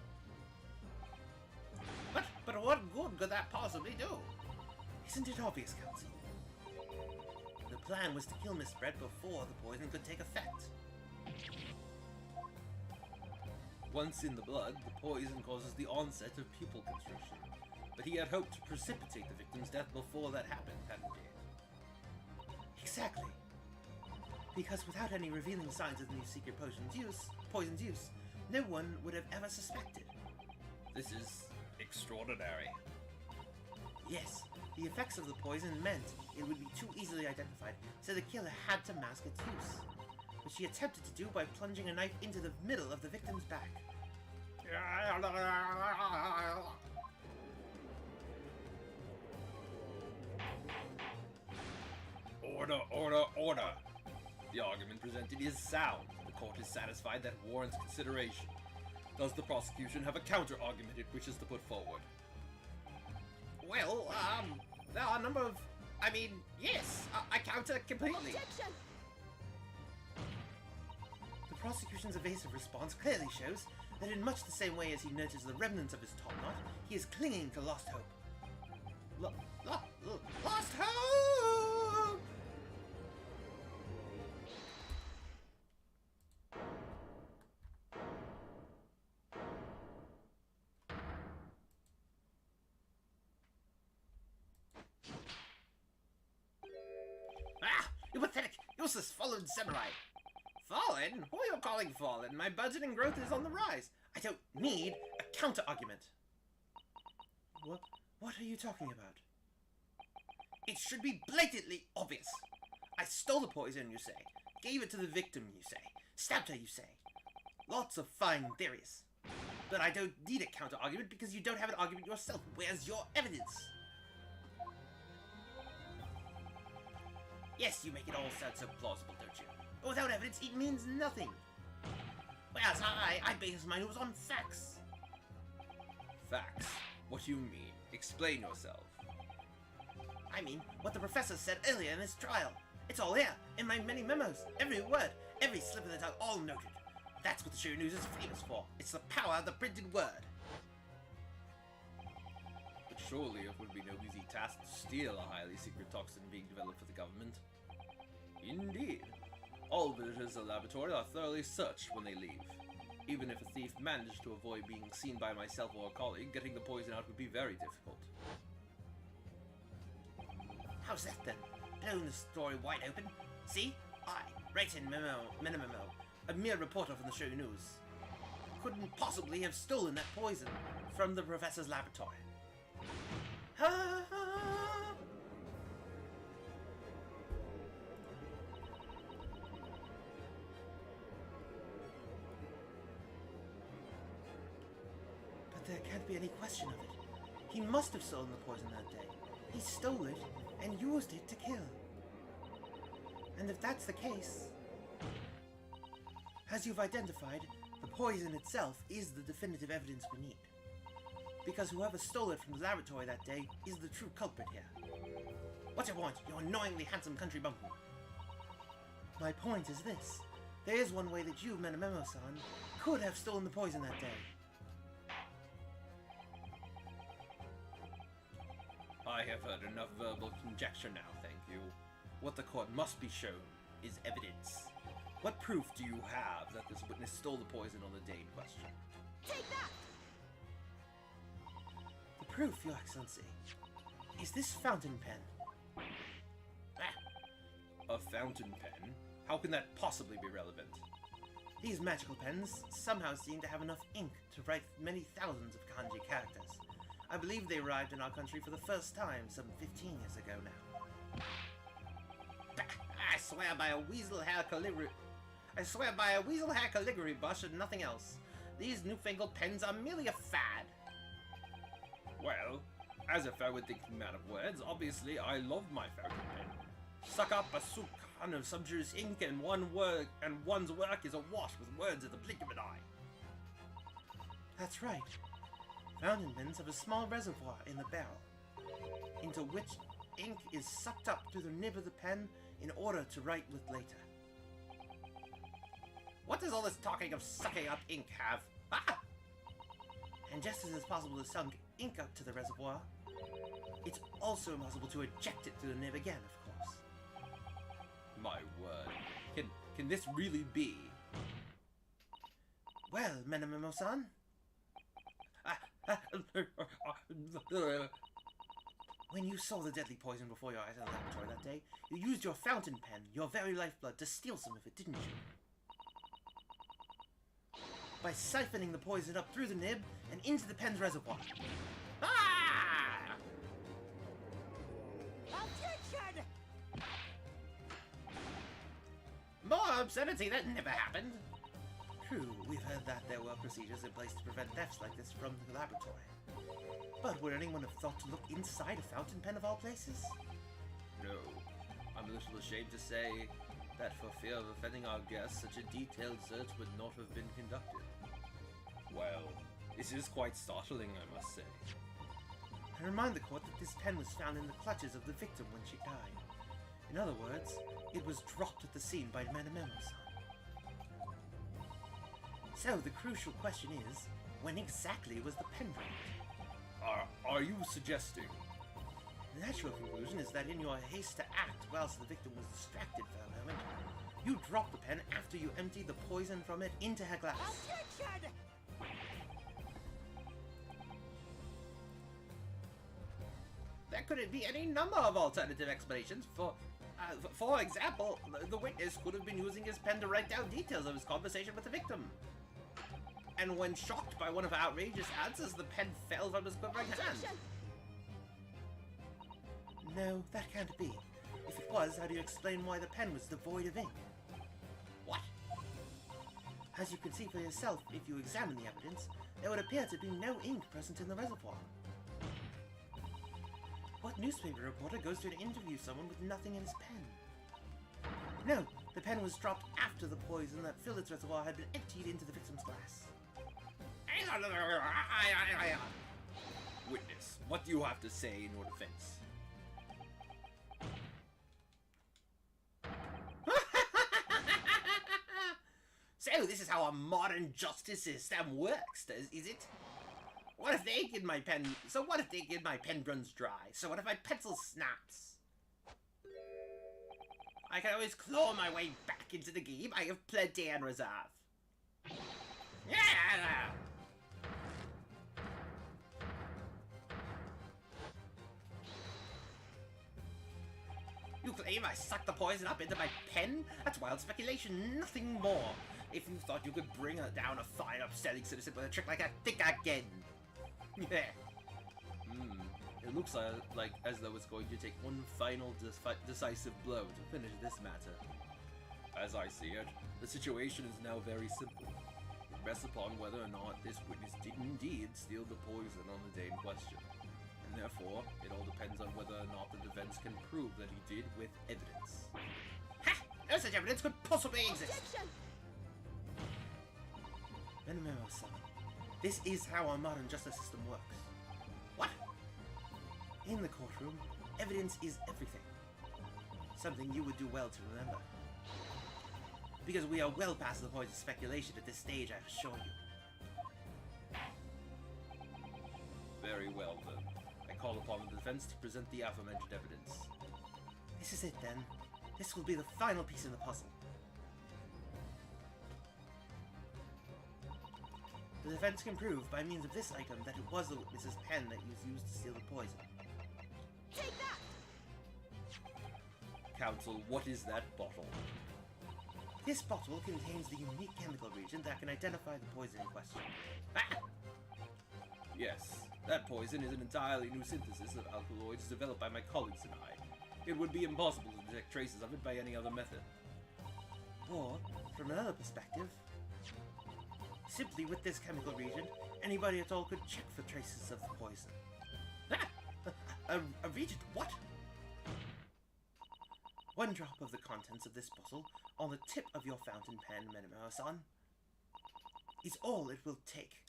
But what good could that possibly do? Isn't it obvious, Counsel? The plan was to kill Miss Brett before the poison could take effect. Once in the blood, the poison causes the onset of pupil constriction. But he had hoped to precipitate the victim's death before that happened, hadn't he? Exactly. Because without any revealing signs of the new secret poison's use, no one would have ever suspected. This is extraordinary. Yes, the effects of the poison meant it would be too easily identified, so the killer had to mask its use, which he attempted to do by plunging a knife into the middle of the victim's back. Order, order, order! The argument presented is sound. The court is satisfied that warrants consideration. Does the prosecution have a counter-argument it wishes to put forward? Well, there are a number of I mean, yes, I counter completely. Objection! The prosecution's evasive response clearly shows that in much the same way as he nurtures the remnants of his top knot, he is clinging to lost hope. Lost hope! Ah! You pathetic, useless fallen samurai! Fallen? Who are you calling fallen? My budget and growth is on the rise. I don't need a counter-argument. What are you talking about? It should be blatantly obvious. I stole the poison, you say. Gave it to the victim, you say. Stabbed her, you say. Lots of fine theories. But I don't need a counter-argument because you don't have an argument yourself. Where's your evidence? Yes, you make it all sound so plausible, don't you? But without evidence, it means nothing. Whereas I base my news on facts. Facts? What do you mean? Explain yourself. I mean, what the professor said earlier in his trial. It's all here, in my many memos. Every word, every slip of the tongue, all noted. That's what the show news is famous for. It's the power of the printed word. But surely it would be no easy task to steal a highly secret toxin being developed for the government. Indeed. All visitors to the laboratory are thoroughly searched when they leave. Even if a thief managed to avoid being seen by myself or a colleague, getting the poison out would be very difficult. How's that then? Blown the story wide open? See? I, Rayton Memo, a mere reporter from the show news, couldn't possibly have stolen that poison from the professor's laboratory. Ha ha! But there can't be any question of it. He must have stolen the poison that day. He stole it and used it to kill. And if that's the case, as you've identified, the poison itself is the definitive evidence we need. Because whoever stole it from the laboratory that day is the true culprit here. What's your point, you annoyingly handsome country bumpkin? My point is this. There is one way that you, Menamemo-san, could have stolen the poison that day. I have heard enough verbal conjecture now, thank you. What the court must be shown is evidence. What proof do you have that this witness stole the poison on the day in question? Take that! The proof, Your Excellency, is this fountain pen. A fountain pen? How can that possibly be relevant? These magical pens somehow seem to have enough ink to write many thousands of kanji characters. I believe they arrived in our country for the first time some 15 years ago now. I swear by a weasel hair calligraphy. I swear by a weasel hair calligraphy brush and nothing else. These newfangled pens are merely a fad. Well, as a forward-thinking man of words, obviously I love my fountain pen. Suck up a soup of sumptuous ink and one's work is awash with words at the blink of an eye. That's right. Fountain pens have a small reservoir in the barrel, into which ink is sucked up through the nib of the pen in order to write with later. What does all this talking of sucking up ink have? Ah! And just as it's possible to suck ink up to the reservoir, it's also possible to eject it through the nib again, of course. My word. Can this really be? Well, Menamemo-san, when you saw the deadly poison before your eyes in the laboratory that day, you used your fountain pen, your very lifeblood, to steal some of it, didn't you? By siphoning the poison up through the nib and into the pen's reservoir. Ah! Objection! More absurdity, that never happened. True, we've heard that there were procedures in place to prevent thefts like this from the laboratory. But would anyone have thought to look inside a fountain pen of all places? No. I'm a little ashamed to say that for fear of offending our guests, such a detailed search would not have been conducted. Well, this is quite startling, I must say. I remind the court that this pen was found in the clutches of the victim when she died. In other words, it was dropped at the scene by Manamemo-san. So the crucial question is, when exactly was the pen dropped? Are you suggesting? The natural conclusion is that in your haste to act whilst the victim was distracted for a moment, you dropped the pen after you emptied the poison from it into her glass. Objection! There could be any number of alternative explanations. For example, the witness could have been using his pen to write down details of his conversation with the victim. And when shocked by one of her outrageous answers, the pen fell from his quivering hand. Objection! No, that can't be. If it was, how do you explain why the pen was devoid of ink? What? As you can see for yourself, if you examine the evidence, there would appear to be no ink present in the reservoir. What newspaper reporter goes to interview someone with nothing in his pen? No, the pen was dropped after the poison that filled its reservoir had been emptied into the victim's glass. Witness, what do you have to say in your defense? So this is how a modern justice system works, is it? What if the ink in my pen... So what if the ink in my pen runs dry? So what if my pencil snaps? I can always claw my way back into the game. I have plenty in reserve. Yeah! You claim I sucked the poison up into my pen? That's wild speculation, nothing more. If you thought you could bring down a fine, upstanding citizen with a trick like that, think again. Yeah. It looks like as though it's going to take one final decisive blow to finish this matter. As I see it, the situation is now very simple. It rests upon whether or not this witness did indeed steal the poison on the day in question. And therefore, it all depends on whether or not the defense can prove that he did with evidence. Ha! No such evidence could possibly exist! Objection! Manamemo-san, this is how our modern justice system works. What? In the courtroom, evidence is everything. Something you would do well to remember. Because we are well past the point of speculation at this stage, I assure you. Very well then. I call upon the defense to present the aforementioned evidence. This is it then. This will be the final piece in the puzzle. The defense can prove by means of this item that it was the witness's pen that was used to steal the poison. Take that! Counsel, what is that bottle? This bottle contains the unique chemical reagent that can identify the poison in question. Ah! Yes, that poison is an entirely new synthesis of alkaloids developed by my colleagues and I. It would be impossible to detect traces of it by any other method. Or, from another perspective, simply with this chemical reagent, anybody at all could check for traces of the poison. Ah! A reagent? What? One drop of the contents of this bottle on the tip of your fountain pen, Manamemo-san, is all it will take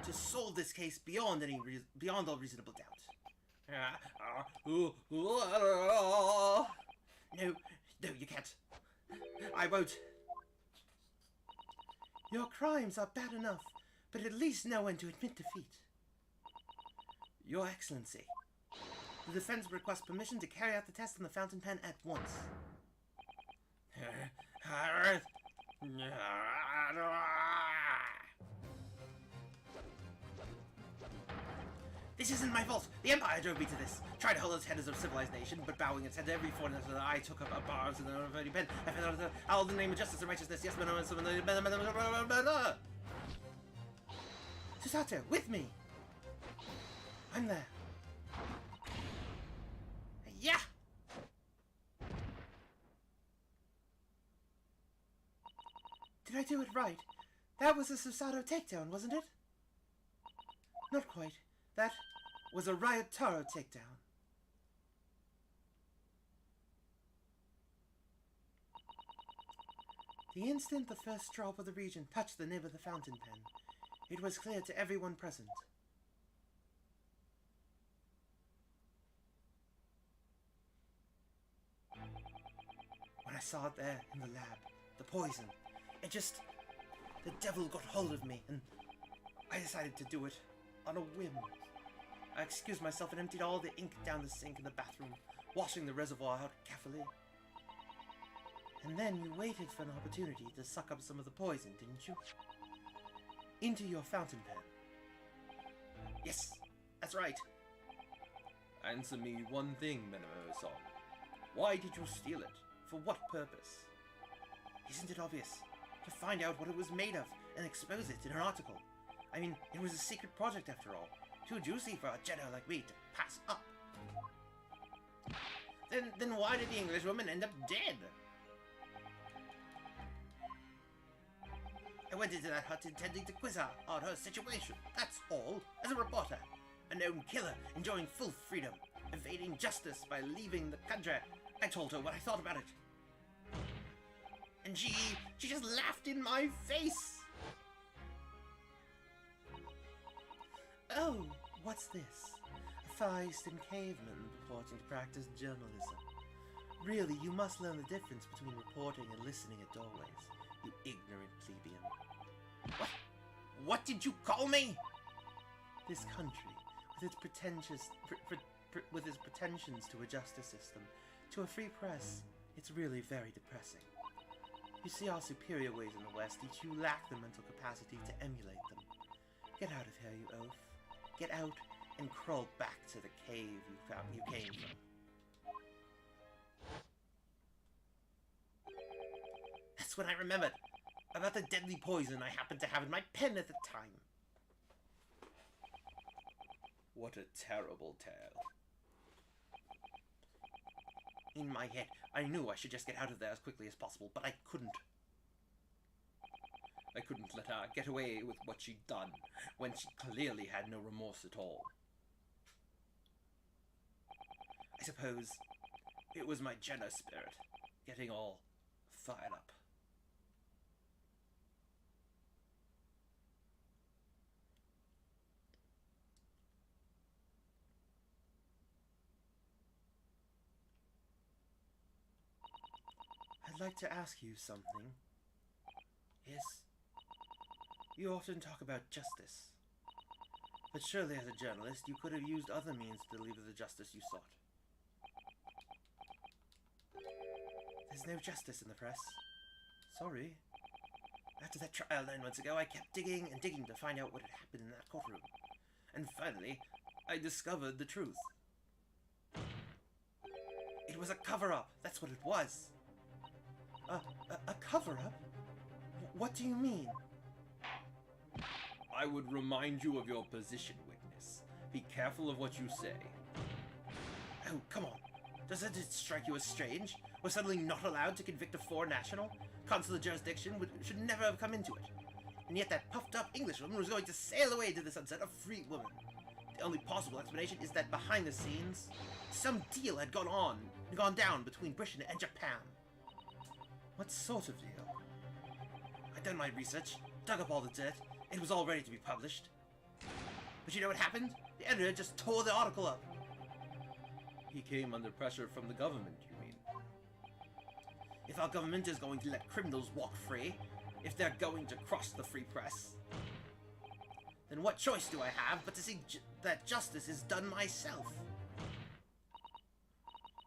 to solve this case beyond all reasonable doubt. No, you can't. I won't. Your crimes are bad enough, but at least know when to admit defeat. Your Excellency, the defense requests permission to carry out the test on the fountain pen at once. This isn't my fault. The Empire drove me to this. Tried to hold its head as a civilized nation, but bowing its head to every foreigner that I took up a bars and a voting pen. I found out all the name of justice and righteousness. Yes, Susato, with me. I'm there. Yeah. Did I do it right? That was a Susato takedown, wasn't it? Not quite. That was a Ryotaro takedown. The instant the first drop of the reagent touched the nib of the fountain pen, it was clear to everyone present. I saw it there in the lab, the poison, it just... the devil got hold of me, and I decided to do it on a whim. I excused myself and emptied all the ink down the sink in the bathroom, washing the reservoir out carefully. And then you waited for an opportunity to suck up some of the poison, didn't you? Into your fountain pen. Yes, that's right. Answer me one thing, Menemo-san. Why did you steal it? For what purpose? Isn't it obvious? To find out what it was made of and expose it in an article. I mean, it was a secret project after all. Too juicy for a Jedi like me to pass up. Then why did the Englishwoman end up dead? I went into that hut intending to quiz her on her situation, that's all. As a reporter, a known killer enjoying full freedom, evading justice by leaving the country. I told her what I thought about it. And she just laughed in my face. Oh, what's this? A Far Eastern caveman purporting to practice journalism. Really, you must learn the difference between reporting and listening at doorways, you ignorant plebeian. What? What did you call me? This country, with its with its pretensions to a justice system, to a free press, it's really very depressing. You see our superior ways in the West, yet you lack the mental capacity to emulate them. Get out of here, you oaf. Get out and crawl back to the cave you came from. That's when I remembered about the deadly poison I happened to have in my pen at the time. What a terrible tale. In my head, I knew I should just get out of there as quickly as possible, but I couldn't. I couldn't let her get away with what she'd done, when she clearly had no remorse at all. I suppose it was my Jedi spirit, getting all fired up. I'd like to ask you something. Yes? You often talk about justice. But surely as a journalist, you could have used other means to deliver the justice you sought. There's no justice in the press. Sorry. After that trial 9 months ago, I kept digging and digging to find out what had happened in that courtroom. And finally, I discovered the truth. It was a cover-up. That's what it was. A cover-up? What do you mean? I would remind you of your position, witness. Be careful of what you say. Oh, come on. Doesn't it strike you as strange? We're suddenly not allowed to convict a foreign national? Consular jurisdiction should never have come into it. And yet that puffed-up Englishwoman was going to sail away to the sunset a free woman. The only possible explanation is that behind the scenes, some deal had gone down between Britain and Japan. What sort of deal? I'd done my research, dug up all the dirt. It was all ready to be published. But you know what happened? The editor just tore the article up. He came under pressure from the government, you mean? If our government is going to let criminals walk free, if they're going to cross the free press, then what choice do I have but to see that justice is done myself?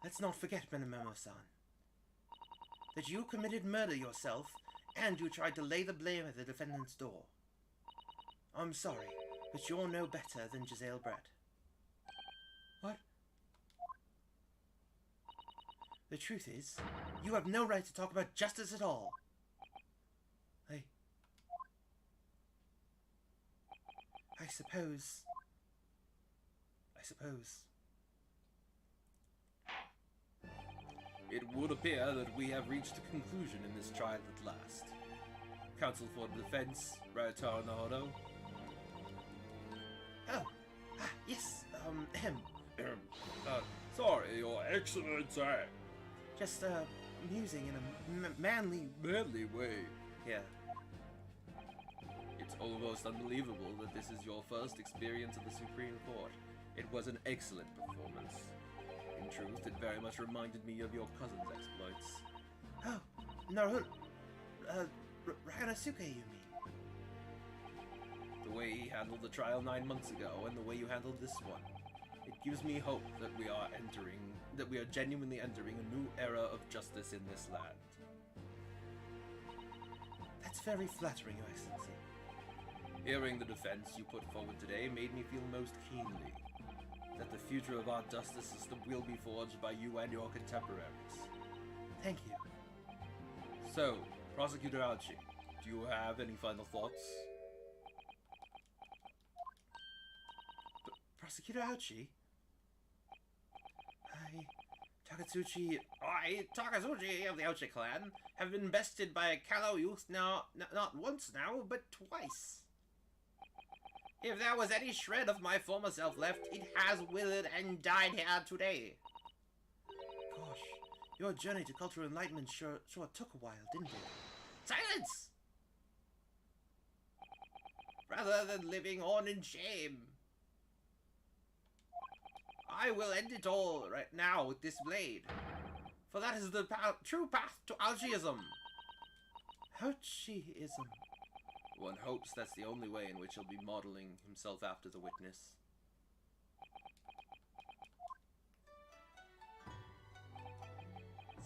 Let's not forget, Menemo-san, that you committed murder yourself, and you tried to lay the blame at the defendant's door. I'm sorry, but you're no better than Giselle Brett. What? The truth is, you have no right to talk about justice at all. I suppose... It would appear that we have reached a conclusion in this trial at last. Counsel for the defense, Raotar Naruto. Oh, yes, Sorry, Your Excellency. Just, musing in a manly way. Yeah. It's almost unbelievable that this is your first experience at the Supreme Court. It was an excellent performance. In truth, it very much reminded me of your cousin's exploits. Oh, Naruto. Ryanosuke, you mean? The way he handled the trial 9 months ago, and the way you handled this one. It gives me hope that we are genuinely entering a new era of justice in this land. That's very flattering, Your Excellency. Hearing the defense you put forward today made me feel most keenly that the future of our justice system will be forged by you and your contemporaries. Thank you. So, Prosecutor Aochi, do you have any final thoughts? Prosecutor Aochi? I, Takatsuchi of the Aochi clan, have been bested by a callow youth not once now, but twice. If there was any shred of my former self left, it has withered and died here today. Gosh, your journey to cultural enlightenment sure took a while, didn't it? Silence! Rather than living on in shame, I will end it all right now with this blade. For that is the true path to Aochiism. Aochiism? One hopes that's the only way in which he'll be modeling himself after the witness.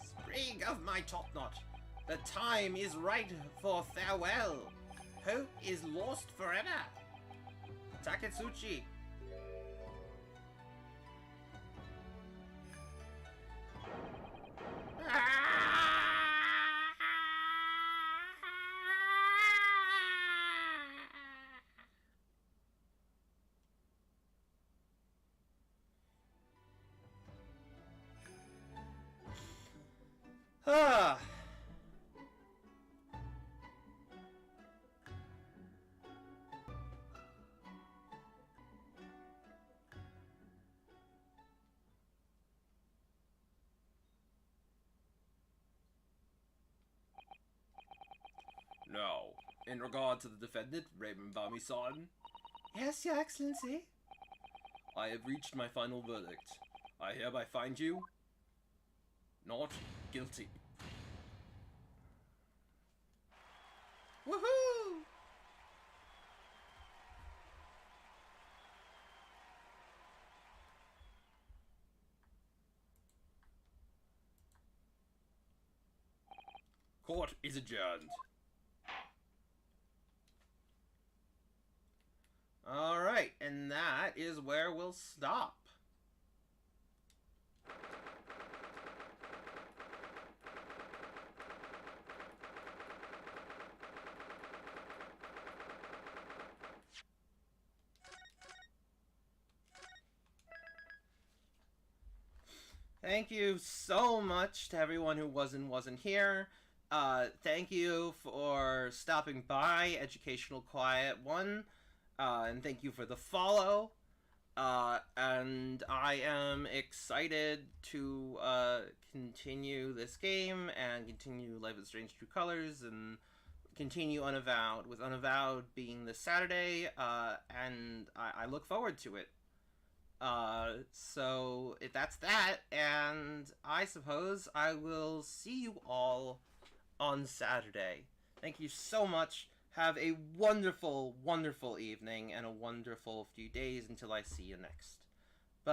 Sprig of my topknot, the time is right for farewell. Hope is lost forever. Takatsuchi. Ah! Now, in regard to the defendant, Raymond Bami-san, Yes, Your Excellency? I have reached my final verdict. I hereby find you not guilty. Woohoo! Court is adjourned. Alright, and that is where we'll stop. Thank you so much to everyone who wasn't here. Thank you for stopping by Educational Quiet 1. And thank you for the follow. And I am excited to continue this game and continue Life is Strange True Colors and continue Unavowed, with Unavowed being this Saturday, and I look forward to it. So that's that, and I suppose I will see you all on Saturday. Thank you so much. Have a wonderful, wonderful evening and a wonderful few days until I see you next.